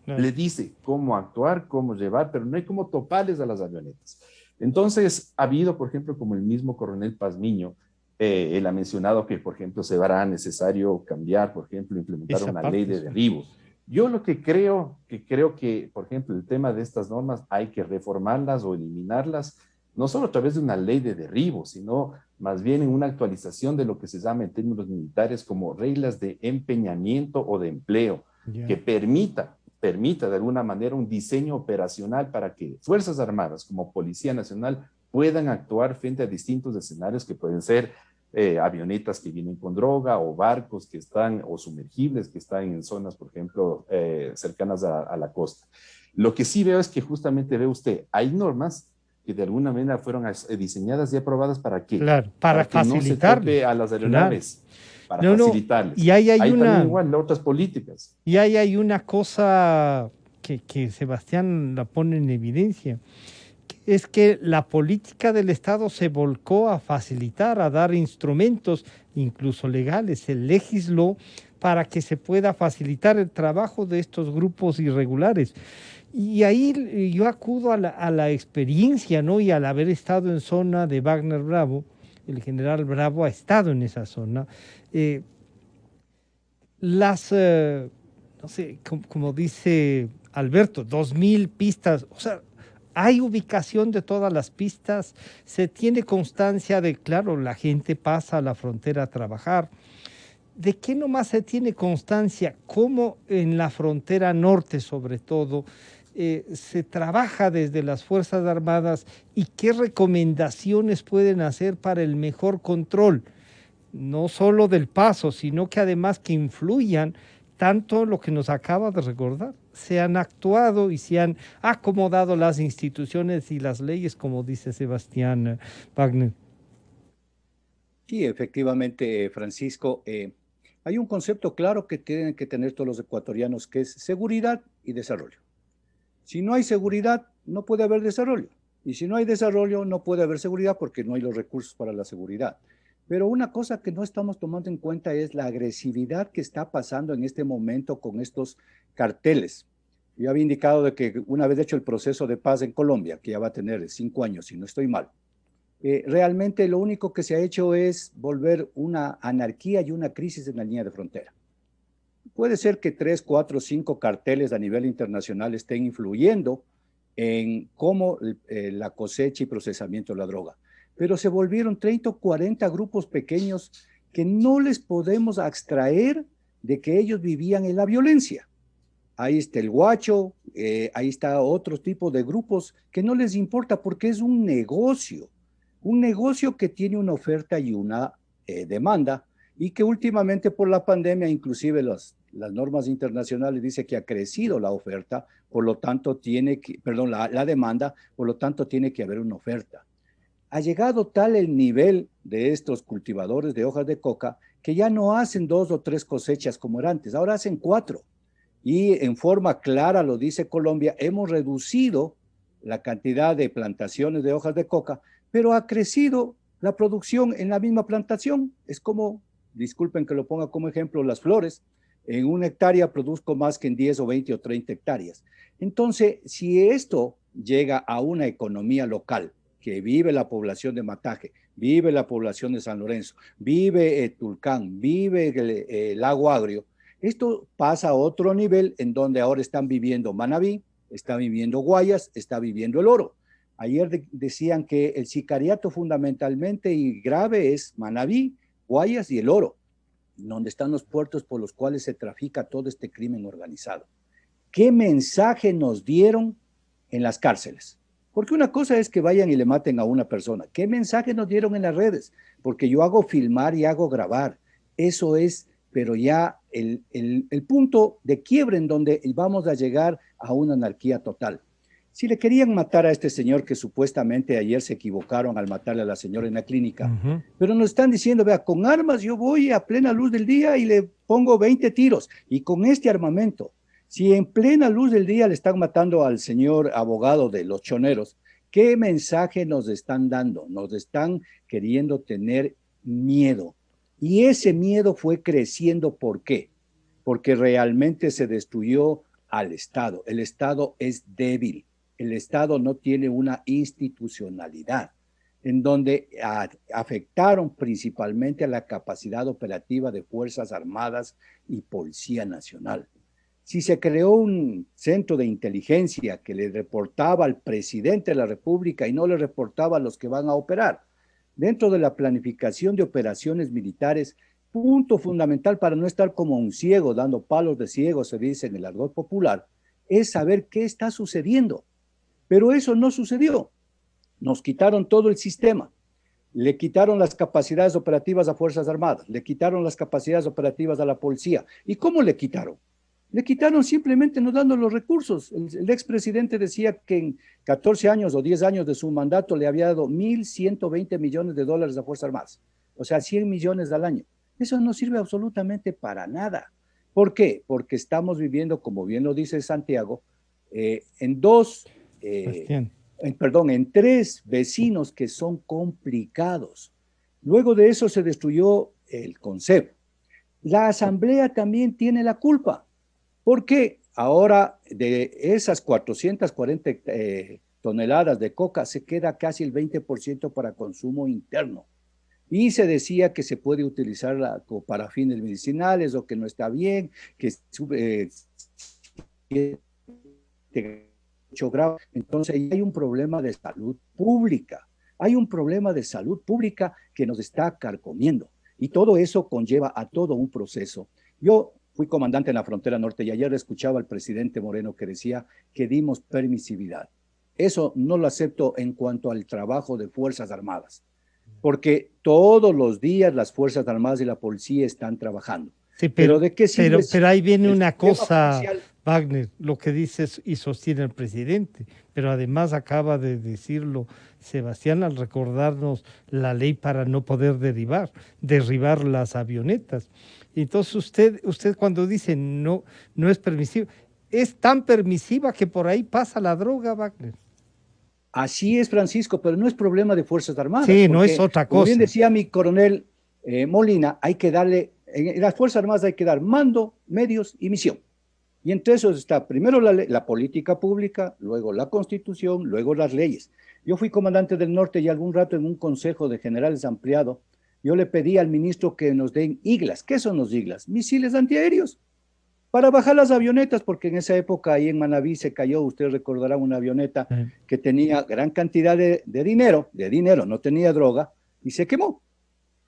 le dice cómo actuar, cómo llevar, pero no hay cómo toparles a las avionetas. Entonces, ha habido, por ejemplo, como el mismo coronel Pazmiño, él ha mencionado que, por ejemplo, se verá necesario cambiar, por ejemplo, implementar una ley de derribo. Yo lo que creo que, por ejemplo, el tema de estas normas hay que reformarlas o eliminarlas no solo a través de una ley de derribo, sino más bien en una actualización de lo que se llama en términos militares como reglas de empeñamiento o de empleo, que permita de alguna manera un diseño operacional para que Fuerzas Armadas como Policía Nacional puedan actuar frente a distintos escenarios que pueden ser avionetas que vienen con droga o barcos que están, o sumergibles que están en zonas, por ejemplo, cercanas a la costa. Lo que sí veo es que justamente ve usted, hay normas que de alguna manera fueron diseñadas y aprobadas ¿para qué?
Claro, para
que no se tope a las aeronaves, para facilitarles.
Y ahí hay una,
también igual otras políticas.
Y ahí hay una cosa que Sebastián la pone en evidencia, es que la política del Estado se volcó a facilitar, a dar instrumentos, incluso legales. Se legisló para que se pueda facilitar el trabajo de estos grupos irregulares. Y ahí yo acudo a la experiencia, ¿no? Y al haber estado en zona de Wagner Bravo, el general Bravo ha estado en esa zona. No sé, como dice Alberto, 2.000 pistas, o sea, hay ubicación de todas las pistas, se tiene constancia de, claro, la gente pasa a la frontera a trabajar. ¿De qué nomás se tiene constancia? Cómo en la frontera norte, sobre todo, se trabaja desde las Fuerzas Armadas y qué recomendaciones pueden hacer para el mejor control, no solo del paso, sino que además que influyan tanto lo que nos acaba de recordar. Se han actuado y se han acomodado las instituciones y las leyes, como dice Sebastián Wagner.
Sí, efectivamente, Francisco. Hay un concepto claro que tienen que tener todos los ecuatorianos, que es seguridad y desarrollo. Si no hay seguridad, no puede haber desarrollo. Y si no hay desarrollo, no puede haber seguridad porque no hay los recursos para la seguridad. Pero una cosa que no estamos tomando en cuenta es la agresividad que está pasando en este momento con estos carteles. Yo había indicado de que una vez hecho el proceso de paz en Colombia, que ya va a tener 5 años, si no estoy mal, realmente lo único que se ha hecho es volver una anarquía y una crisis en la línea de frontera. Puede ser que 3, 4, 5 carteles a nivel internacional estén influyendo en cómo la cosecha y procesamiento de la droga, pero se volvieron 30 o 40 grupos pequeños que no les podemos abstraer de que ellos vivían en la violencia. Ahí está el Guacho, ahí está otro tipo de grupos que no les importa porque es un negocio que tiene una oferta y una demanda, y que últimamente por la pandemia, inclusive las normas internacionales dicen que ha crecido la oferta, por lo tanto la demanda, por lo tanto tiene que haber una oferta. Ha llegado tal el nivel de estos cultivadores de hojas de coca que ya no hacen 2 o 3 cosechas como era antes, ahora hacen 4. Y en forma clara, lo dice Colombia, hemos reducido la cantidad de plantaciones de hojas de coca, pero ha crecido la producción en la misma plantación. Es como, disculpen que lo ponga como ejemplo, las flores. En 1 hectárea produzco más que en 10 o 20 o 30 hectáreas. Entonces, si esto llega a una economía local, que vive la población de Mataje, vive la población de San Lorenzo, vive Tulcán, vive el Lago Agrio, esto pasa a otro nivel en donde ahora están viviendo Manabí, está viviendo Guayas, está viviendo El Oro. Ayer decían que el sicariato fundamentalmente y grave es Manabí, Guayas y El Oro, donde están los puertos por los cuales se trafica todo este crimen organizado. ¿Qué mensaje nos dieron en las cárceles? Porque una cosa es que vayan y le maten a una persona. ¿Qué mensaje nos dieron en las redes? Porque yo hago filmar y hago grabar. Eso es, pero ya el punto de quiebre en donde vamos a llegar a una anarquía total. Si le querían matar a este señor que supuestamente ayer se equivocaron al matarle a la señora en la clínica, pero nos están diciendo, vea, con armas yo voy a plena luz del día y le pongo 20 tiros, y con este armamento, si en plena luz del día le están matando al señor abogado de los choneros, ¿qué mensaje nos están dando? Nos están queriendo tener miedo. Y ese miedo fue creciendo, ¿por qué? Porque realmente se destruyó al Estado. El Estado es débil. El Estado no tiene una institucionalidad, en donde afectaron principalmente a la capacidad operativa de Fuerzas Armadas y Policía Nacional. Si se creó un centro de inteligencia que le reportaba al presidente de la República y no le reportaba a los que van a operar, dentro de la planificación de operaciones militares, punto fundamental para no estar como un ciego dando palos de ciego, se dice en el argot popular, es saber qué está sucediendo. Pero eso no sucedió. Nos quitaron todo el sistema. Le quitaron las capacidades operativas a Fuerzas Armadas, le quitaron las capacidades operativas a la policía. ¿Y cómo le quitaron? Le quitaron simplemente no dando los recursos. El expresidente decía que en 14 años o 10 años de su mandato le había dado $1.120 millones a Fuerzas Armadas. O sea, 100 millones al año. Eso no sirve absolutamente para nada. ¿Por qué? Porque estamos viviendo, como bien lo dice Santiago, en tres vecinos que son complicados. Luego de eso se destruyó el CONCEP. La Asamblea también tiene la culpa. Porque ahora de esas 440 toneladas de coca se queda casi el 20% para consumo interno. Y se decía que se puede utilizarla para fines medicinales o que no está bien, que entonces hay un problema de salud pública. Hay un problema de salud pública que nos está carcomiendo. Y todo eso conlleva a todo un proceso. Yo fui comandante en la frontera norte y ayer escuchaba al presidente Moreno que decía que dimos permisividad. Eso no lo acepto en cuanto al trabajo de Fuerzas Armadas, porque todos los días las Fuerzas Armadas y la policía están trabajando.
Sí, pero
¿de qué sirve?
Pero ahí viene una cosa,
policial?
Wagner, lo que dice y sostiene el presidente, pero además acaba de decirlo Sebastián al recordarnos la ley para no poder derribar las avionetas. Entonces usted cuando dice no es permisivo, es tan permisiva que por ahí pasa la droga, Wagner.
Así es, Francisco, pero no es problema de Fuerzas Armadas.
Sí, no es otra cosa.
Como bien decía mi coronel Molina, hay que darle, en las Fuerzas Armadas hay que dar mando, medios y misión. Y entre eso está primero la política pública, luego la Constitución, luego las leyes. Yo fui comandante del norte y algún rato en un consejo de generales ampliado, yo le pedí al ministro que nos den IGLAS. ¿Qué son los IGLAS? Misiles antiaéreos. Para bajar las avionetas, porque en esa época ahí en Manabí se cayó, usted recordará, una avioneta que tenía gran cantidad de dinero, no tenía droga, y se quemó.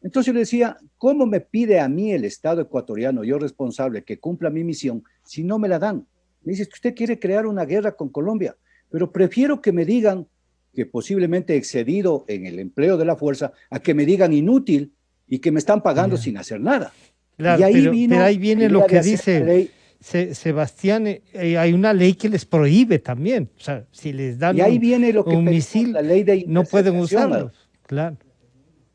Entonces yo le decía, ¿cómo me pide a mí el Estado ecuatoriano, yo responsable, que cumpla mi misión, si no me la dan? Me dice, usted quiere crear una guerra con Colombia, pero prefiero que me digan que posiblemente he excedido en el empleo de la fuerza, a que me digan inútil y que me están pagando sin hacer nada.
Claro,
y ahí
pero ahí viene lo que dice Sebastián, hay una ley que les prohíbe también, o sea, si les dan un misil,
la ley de
no pueden usarlo, claro.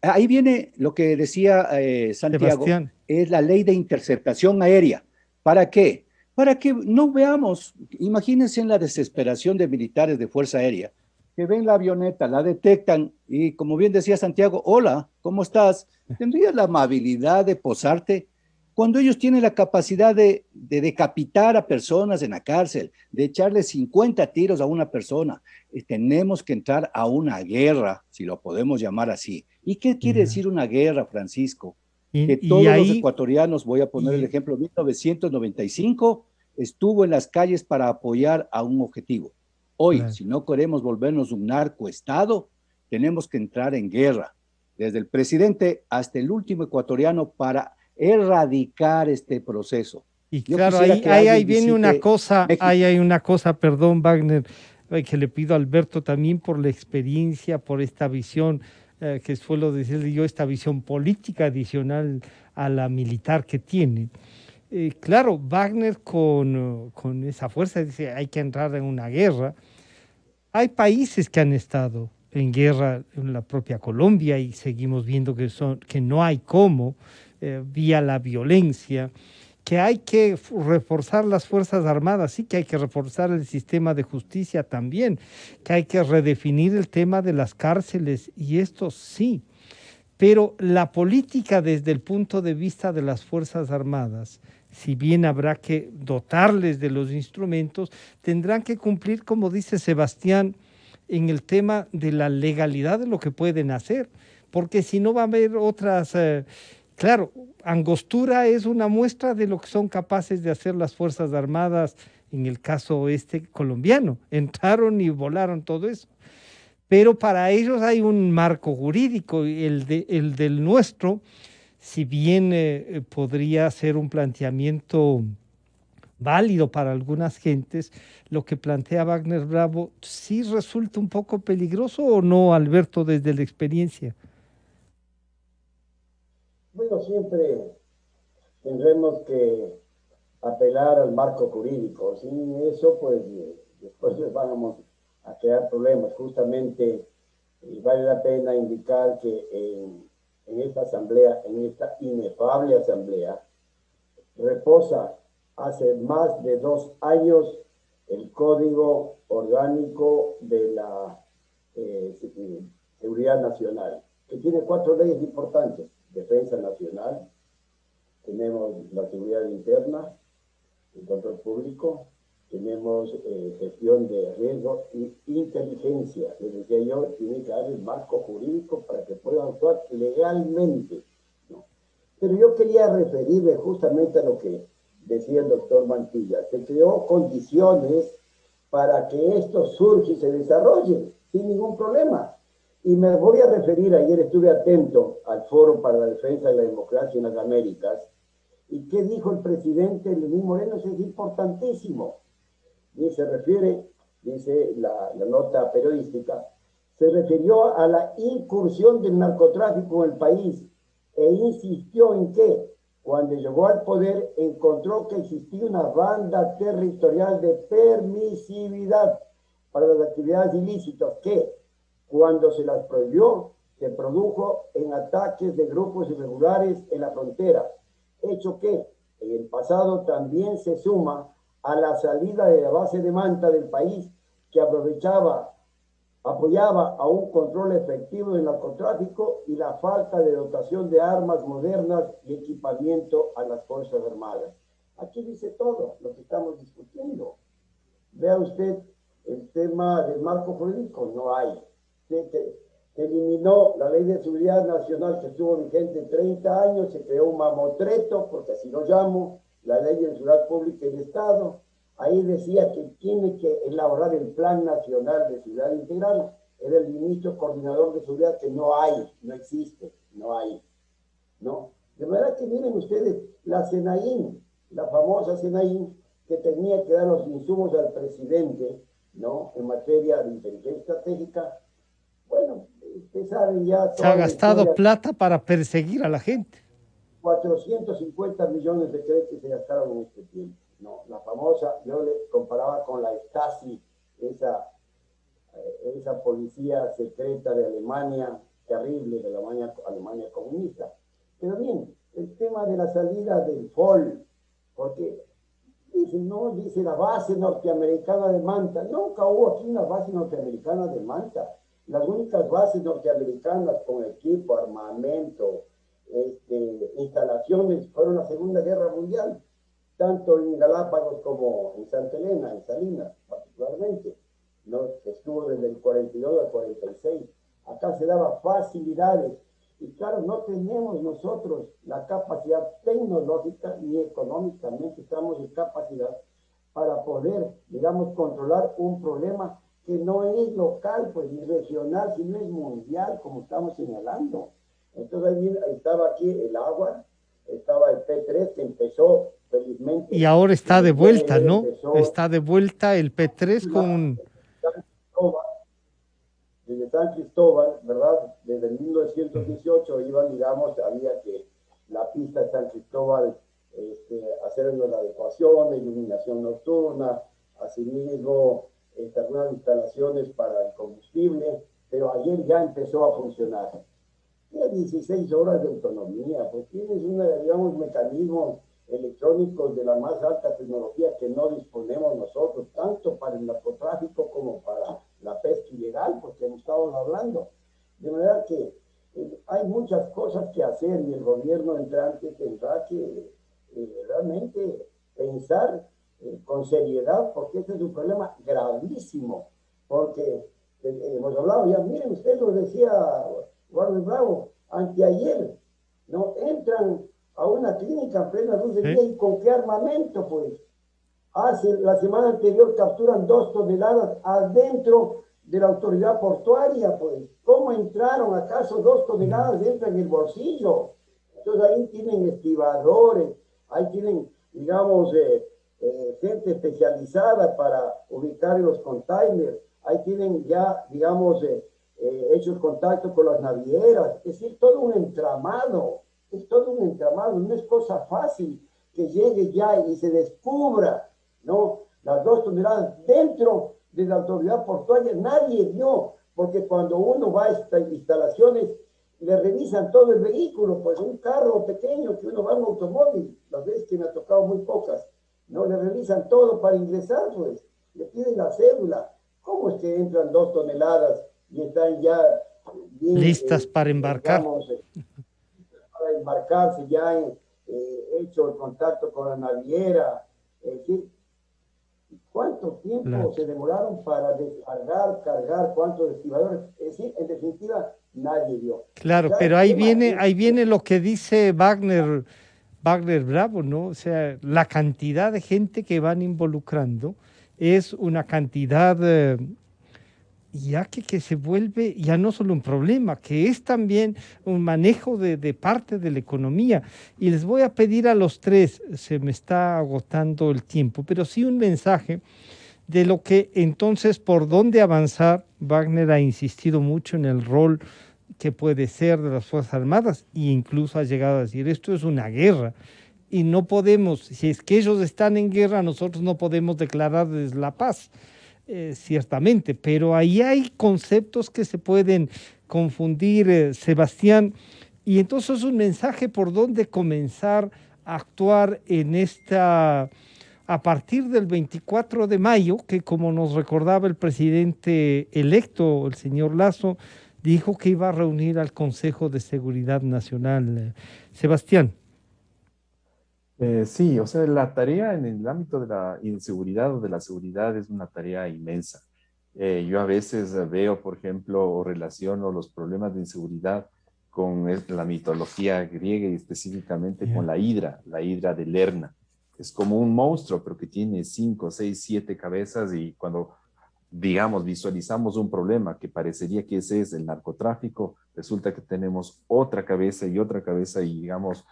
Ahí viene lo que decía Santiago,
Sebastián.
Es la ley de interceptación aérea. ¿Para qué? Para que no veamos, imagínense en la desesperación de militares de Fuerza Aérea, que ven la avioneta, la detectan y como bien decía Santiago, hola, ¿cómo estás? ¿Tendrías la amabilidad de posarte? Cuando ellos tienen la capacidad de decapitar a personas en la cárcel, de echarle 50 tiros a una persona, tenemos que entrar a una guerra, si lo podemos llamar así. ¿Y qué quiere decir una guerra, Francisco? Que todos los ecuatorianos, voy a poner el ejemplo, 1995 estuvo en las calles para apoyar a un objetivo. Hoy, si no queremos volvernos un narcoestado, tenemos que entrar en guerra, desde el presidente hasta el último ecuatoriano, para erradicar este proceso.
Y claro, ahí viene una cosa, hay una cosa, perdón, Wagner, que le pido a Alberto también por la experiencia, por esta visión, que suelo decirle yo, esta visión política adicional a la militar que tiene. Claro, Wagner con esa fuerza dice hay que entrar en una guerra. Hay países que han estado en guerra, en la propia Colombia, y seguimos viendo que no hay cómo, vía la violencia, que hay que reforzar las Fuerzas Armadas, sí que hay que reforzar el sistema de justicia también, que hay que redefinir el tema de las cárceles, y esto sí. Pero la política desde el punto de vista de las Fuerzas Armadas, si bien habrá que dotarles de los instrumentos, tendrán que cumplir, como dice Sebastián, en el tema de la legalidad de lo que pueden hacer, porque si no va a haber otras claro, Angostura es una muestra de lo que son capaces de hacer las Fuerzas Armadas en el caso colombiano. Entraron y volaron todo eso. Pero para ellos hay un marco jurídico, el del nuestro, si bien podría ser un planteamiento válido para algunas gentes, lo que plantea Wagner Bravo, ¿sí resulta un poco peligroso o no, Alberto, desde la experiencia?
Bueno, siempre tendremos que apelar al marco jurídico. Sin eso, pues después les vamos a crear problemas. Justamente vale la pena indicar que en esta asamblea, en esta inefable asamblea, reposa hace más de 2 años el Código Orgánico de la Seguridad Nacional, que tiene 4 leyes importantes: defensa nacional, tenemos la seguridad interna, el control público, tenemos gestión de riesgo y inteligencia. Les decía yo, tiene que dar el marco jurídico para que puedan actuar legalmente, ¿no? Pero yo quería referirme justamente a lo que decía el doctor Mantilla. Se creó condiciones para que esto surja y se desarrolle sin ningún problema. Y me voy a referir, ayer estuve atento al Foro para la Defensa de la Democracia en las Américas, y qué dijo el presidente Lenín Moreno. Eso es importantísimo. Y se refiere, dice la nota periodística, se refirió a la incursión del narcotráfico en el país e insistió en que, cuando llegó al poder, encontró que existía una banda territorial de permisividad para las actividades ilícitas que, cuando se las prohibió, se produjo en ataques de grupos irregulares en la frontera, hecho que en el pasado también se suma a la salida de la base de Manta del país, que apoyaba a un control efectivo del narcotráfico y la falta de dotación de armas modernas y equipamiento a las Fuerzas Armadas. Aquí dice todo lo que estamos discutiendo. Vea usted el tema del marco jurídico, no hay. Se eliminó la Ley de Seguridad Nacional, que estuvo vigente 30 años, se creó un mamotreto, porque así lo llamo, la Ley de Seguridad Pública y de Estado. Ahí decía que tiene que elaborar el Plan Nacional de Seguridad Integral. Era el ministro coordinador de seguridad, que no hay, no existe, no hay, ¿no? De manera que miren ustedes, la SENAIN, la famosa SENAIN, que tenía que dar los insumos al presidente, ¿no?, en materia de inteligencia estratégica. Bueno, ustedes saben ya...
Se ha gastado plata para perseguir a la gente.
450 millones de créditos que se gastaron en este tiempo, ¿no? La famosa, yo le comparaba con la Stasi, esa policía secreta de Alemania, terrible, de la Alemania comunista. Pero bien, el tema de la salida del FOL, porque dice la base norteamericana de Manta. Nunca hubo aquí una base norteamericana de Manta. Las únicas bases norteamericanas con equipo, armamento, instalaciones fueron la Segunda Guerra Mundial, tanto en Galápagos como en Santa Elena, en Salinas particularmente, ¿no?, que estuvo desde el 42 al 46. Acá se daba facilidades y claro, no tenemos nosotros la capacidad tecnológica ni económicamente estamos en capacidad para poder, digamos, controlar un problema que no es local, pues, ni regional, sino es mundial, como estamos señalando. Entonces ahí estaba aquí el agua, estaba el P3 que empezó felizmente.
Y ahora está de vuelta, ¿no? Está de vuelta el P3 con...
Desde San Cristóbal, ¿verdad? Desde el 1918 iban, digamos, había que la pista de San Cristóbal hacer una adecuación, iluminación nocturna, asimismo algunas instalaciones para el combustible, pero ayer ya empezó a funcionar. Tiene 16 horas de autonomía, pues tienes digamos, mecanismos electrónicos de la más alta tecnología que no disponemos nosotros, tanto para el narcotráfico como para la pesca ilegal, porque estamos hablando. De manera que hay muchas cosas que hacer y el gobierno entrante tendrá que realmente pensar con seriedad, porque este es un problema gravísimo, porque hemos hablado ya, miren, usted lo decía Wagner Bravo, anteayer ¿no? Entran a una clínica en plena luz del día y con qué armamento, pues. La semana anterior capturan 2 toneladas adentro de la autoridad portuaria, pues. ¿Cómo entraron? ¿Acaso 2 toneladas entran en el bolsillo? Entonces ahí tienen estibadores, ahí tienen, digamos, gente especializada para ubicar en los containers, ahí tienen ya, digamos, hechos contacto con las navieras, es decir, todo un entramado, es todo un entramado, no es cosa fácil que llegue ya y se descubra, ¿no? Las 2 toneladas dentro de la autoridad portuaria, nadie vio, porque cuando uno va a estas instalaciones, le revisan todo el vehículo, pues un carro pequeño que uno va en un automóvil, las veces que me ha tocado muy pocas, no le revisan todo para ingresar, pues, le piden la cédula. ¿Cómo es que entran 2 toneladas y están ya bien,
listas para embarcar?
Digamos, para embarcarse, ya hecho el contacto con la naviera. ¿Cuánto tiempo se demoraron para descargar, cargar, cuántos estibadores? Es decir, en definitiva, nadie vio.
Claro, pero ahí viene lo que dice Wagner Bravo, ¿no? O sea, la cantidad de gente que van involucrando es una cantidad ya que se vuelve ya no solo un problema, que es también un manejo de parte de la economía. Y les voy a pedir a los tres, se me está agotando el tiempo, pero sí un mensaje de lo que entonces, por dónde avanzar. Wagner ha insistido mucho en el rol que puede ser de las Fuerzas Armadas e incluso ha llegado a decir, esto es una guerra y no podemos, si es que ellos están en guerra, nosotros no podemos declararles la paz. Ciertamente, pero ahí hay conceptos que se pueden confundir, Sebastián, y entonces es un mensaje por dónde comenzar a actuar en a partir del 24 de mayo, que como nos recordaba el presidente electo, el señor Lasso, dijo que iba a reunir al Consejo de Seguridad Nacional. Sebastián.
Sí, o sea, la tarea en el ámbito de la inseguridad o de la seguridad es una tarea inmensa. Yo a veces veo, por ejemplo, o relaciono los problemas de inseguridad con la mitología griega y específicamente con la hidra de Lerna. Es como un monstruo, pero que tiene 5, 6, 7 cabezas y cuando, digamos, visualizamos un problema que parecería que ese es el narcotráfico, resulta que tenemos otra cabeza y, digamos,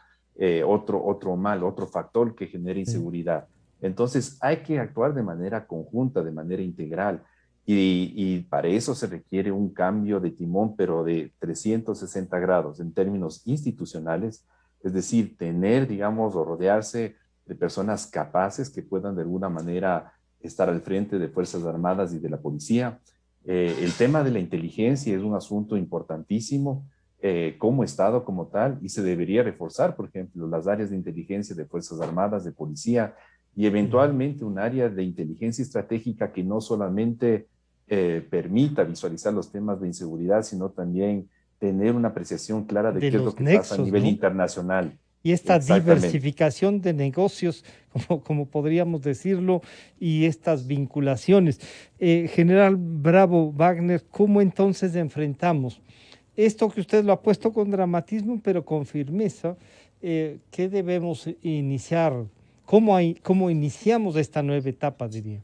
otro factor que genera inseguridad. Entonces hay que actuar de manera conjunta, de manera integral y para eso se requiere un cambio de timón, pero de 360 grados en términos institucionales, es decir, tener, digamos, o rodearse de personas capaces que puedan de alguna manera estar al frente de Fuerzas Armadas y de la policía. El tema de la inteligencia es un asunto importantísimo como Estado, como tal, y se debería reforzar, por ejemplo, las áreas de inteligencia de Fuerzas Armadas, de policía, y eventualmente un área de inteligencia estratégica que no solamente permita visualizar los temas de inseguridad, sino también tener una apreciación clara de qué es lo que pasa a nivel internacional.
Y esta diversificación de negocios, como podríamos decirlo, y estas vinculaciones. General Bravo, Wagner, ¿cómo entonces enfrentamos esto que usted lo ha puesto con dramatismo, pero con firmeza? ¿Qué debemos iniciar? ¿Cómo iniciamos esta nueva etapa, diría?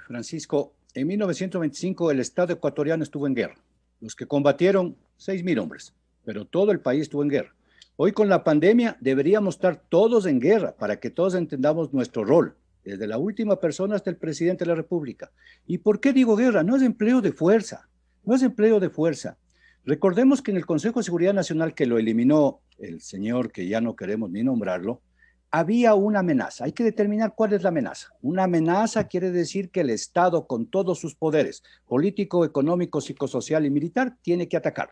Francisco, en 1925 el Estado ecuatoriano estuvo en guerra. Los que combatieron, 6.000 hombres, pero todo el país estuvo en guerra. Hoy con la pandemia deberíamos estar todos en guerra para que todos entendamos nuestro rol, desde la última persona hasta el presidente de la República. ¿Y por qué digo guerra? No es empleo de fuerza. No es empleo de fuerza. Recordemos que en el Consejo de Seguridad Nacional, que lo eliminó el señor que ya no queremos ni nombrarlo, había una amenaza. Hay que determinar cuál es la amenaza. Una amenaza quiere decir que el Estado, con todos sus poderes, político, económico, psicosocial y militar, tiene que atacar.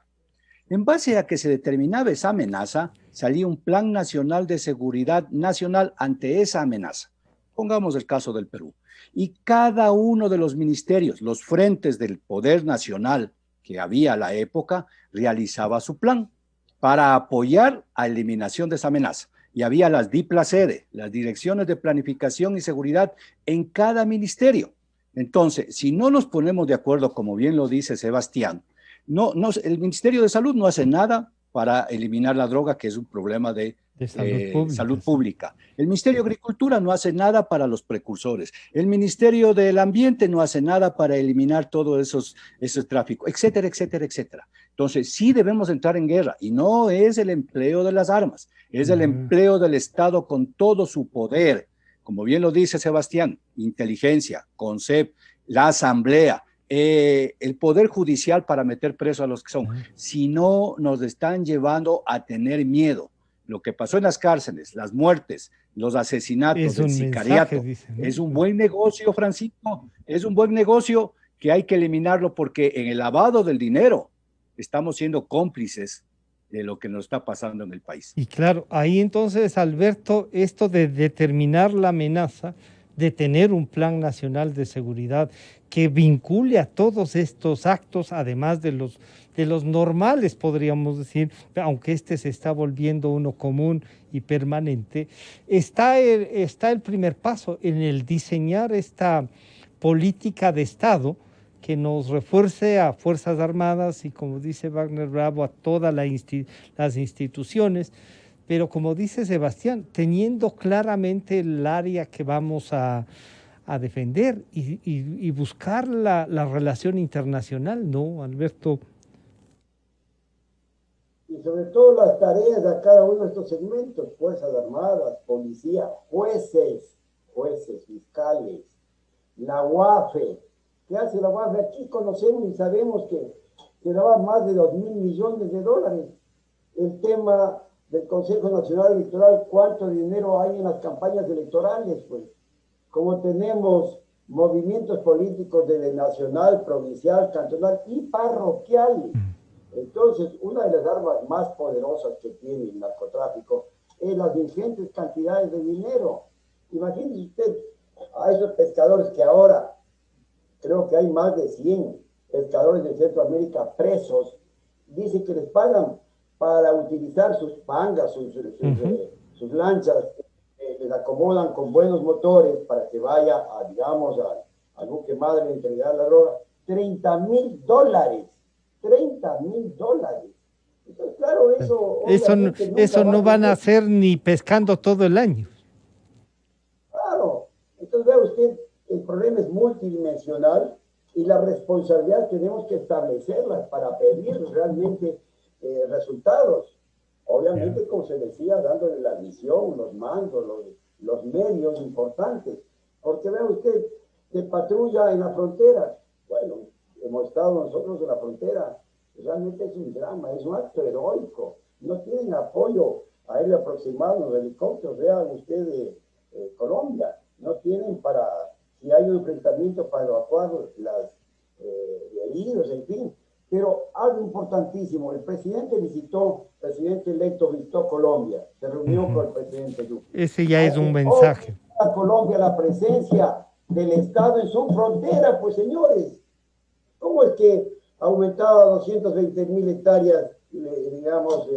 En base a que se determinaba esa amenaza, salía un Plan Nacional de Seguridad Nacional ante esa amenaza. Pongamos el caso del Perú. Y cada uno de los ministerios, los frentes del poder nacional que había a la época, realizaba su plan para apoyar a eliminación de esa amenaza. Y había las DIPLA-sede, las direcciones de planificación y seguridad en cada ministerio. Entonces, si no nos ponemos de acuerdo, como bien lo dice Sebastián, el Ministerio de Salud no hace nada para eliminar la droga, que es un problema de salud pública. El Ministerio de Agricultura no hace nada para los precursores. El Ministerio del Ambiente no hace nada para eliminar todo ese tráfico, etcétera, etcétera, etcétera. Entonces, sí debemos entrar en guerra, y no es el empleo de las armas, es el empleo del Estado con todo su poder. Como bien lo dice Sebastián, inteligencia, CONCEP, la Asamblea, el Poder Judicial para meter preso a los que son. Si no, nos están llevando a tener miedo. Lo que pasó en las cárceles, las muertes, los asesinatos, el sicariato, es un buen negocio, Francisco, es un buen negocio que hay que eliminarlo, porque en el lavado del dinero estamos siendo cómplices de lo que nos está pasando en el país.
Y claro, ahí entonces, Alberto, esto de determinar la amenaza, de tener un plan nacional de seguridad que vincule a todos estos actos, además de los normales, podríamos decir, aunque este se está volviendo uno común y permanente, está el primer paso en el diseñar esta política de Estado que nos refuerce a Fuerzas Armadas y, como dice Wagner Bravo, a todas las instituciones, pero como dice Sebastián, teniendo claramente el área que vamos a defender y buscar la relación internacional, ¿no, Alberto?
Y sobre todo las tareas a cada uno de estos segmentos: Fuerzas Armadas, Policía, jueces, fiscales, la UAFE. ¿Qué hace la UAFE? Aquí conocemos y sabemos que daba más de 2.000 millones de dólares. El tema del Consejo Nacional Electoral, ¿cuánto dinero hay en las campañas electorales? Pues, como tenemos movimientos políticos de nacional, provincial, cantonal y parroquial. Entonces, una de las armas más poderosas que tiene el narcotráfico es las ingentes cantidades de dinero. Imagínese usted a esos pescadores que ahora, creo que hay más de 100 pescadores de Centroamérica presos, dicen que les pagan para utilizar sus pangas, sus lanchas, les acomodan con buenos motores para que vaya digamos, al buque madre a entregar la droga. $30,000. $30,000. Entonces, claro,
eso no van a hacer ni pescando todo el año.
Claro. Entonces, vea usted, el problema es multidimensional y la responsabilidad tenemos que establecerla para pedir realmente resultados. Obviamente, como se decía, dándole la visión, los mandos, los medios importantes. Porque vea usted, de patrulla en la frontera, bueno, hemos estado nosotros en la frontera, realmente es un drama, es un acto heroico. No tienen apoyo aéreo aproximado, los helicópteros, vean ustedes Colombia, no tienen si hay un enfrentamiento para evacuar los heridos, en fin. Pero algo importantísimo, el presidente electo visitó Colombia, se reunió con el presidente Duque.
Ese ya es un mensaje.
A Colombia la presencia del Estado en su frontera, pues señores, ¿cómo es que aumentaba 220,000 hectáreas, digamos,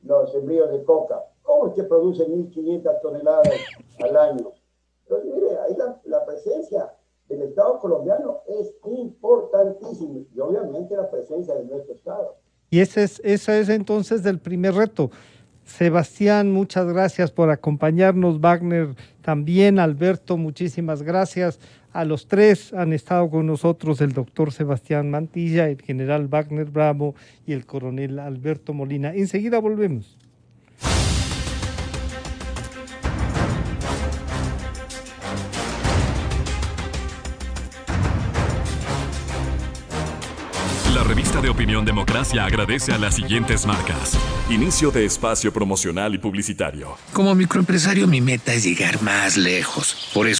los sembríos de coca? ¿Cómo es que producen 1.500 toneladas al año? Entonces, mire, ahí la presencia del Estado colombiano es importantísima, y obviamente la presencia de nuestro Estado.
Y ese es entonces el primer reto. Sebastián, muchas gracias por acompañarnos. Wagner también. Alberto, muchísimas gracias. A los tres han estado con nosotros el doctor Sebastián Mantilla, el general Wagner Bravo y el coronel Alberto Molina. Enseguida volvemos.
La revista de Opinión Democracia agradece a las siguientes marcas. Inicio de espacio promocional y publicitario.
Como microempresario, mi meta es llegar más lejos. Por eso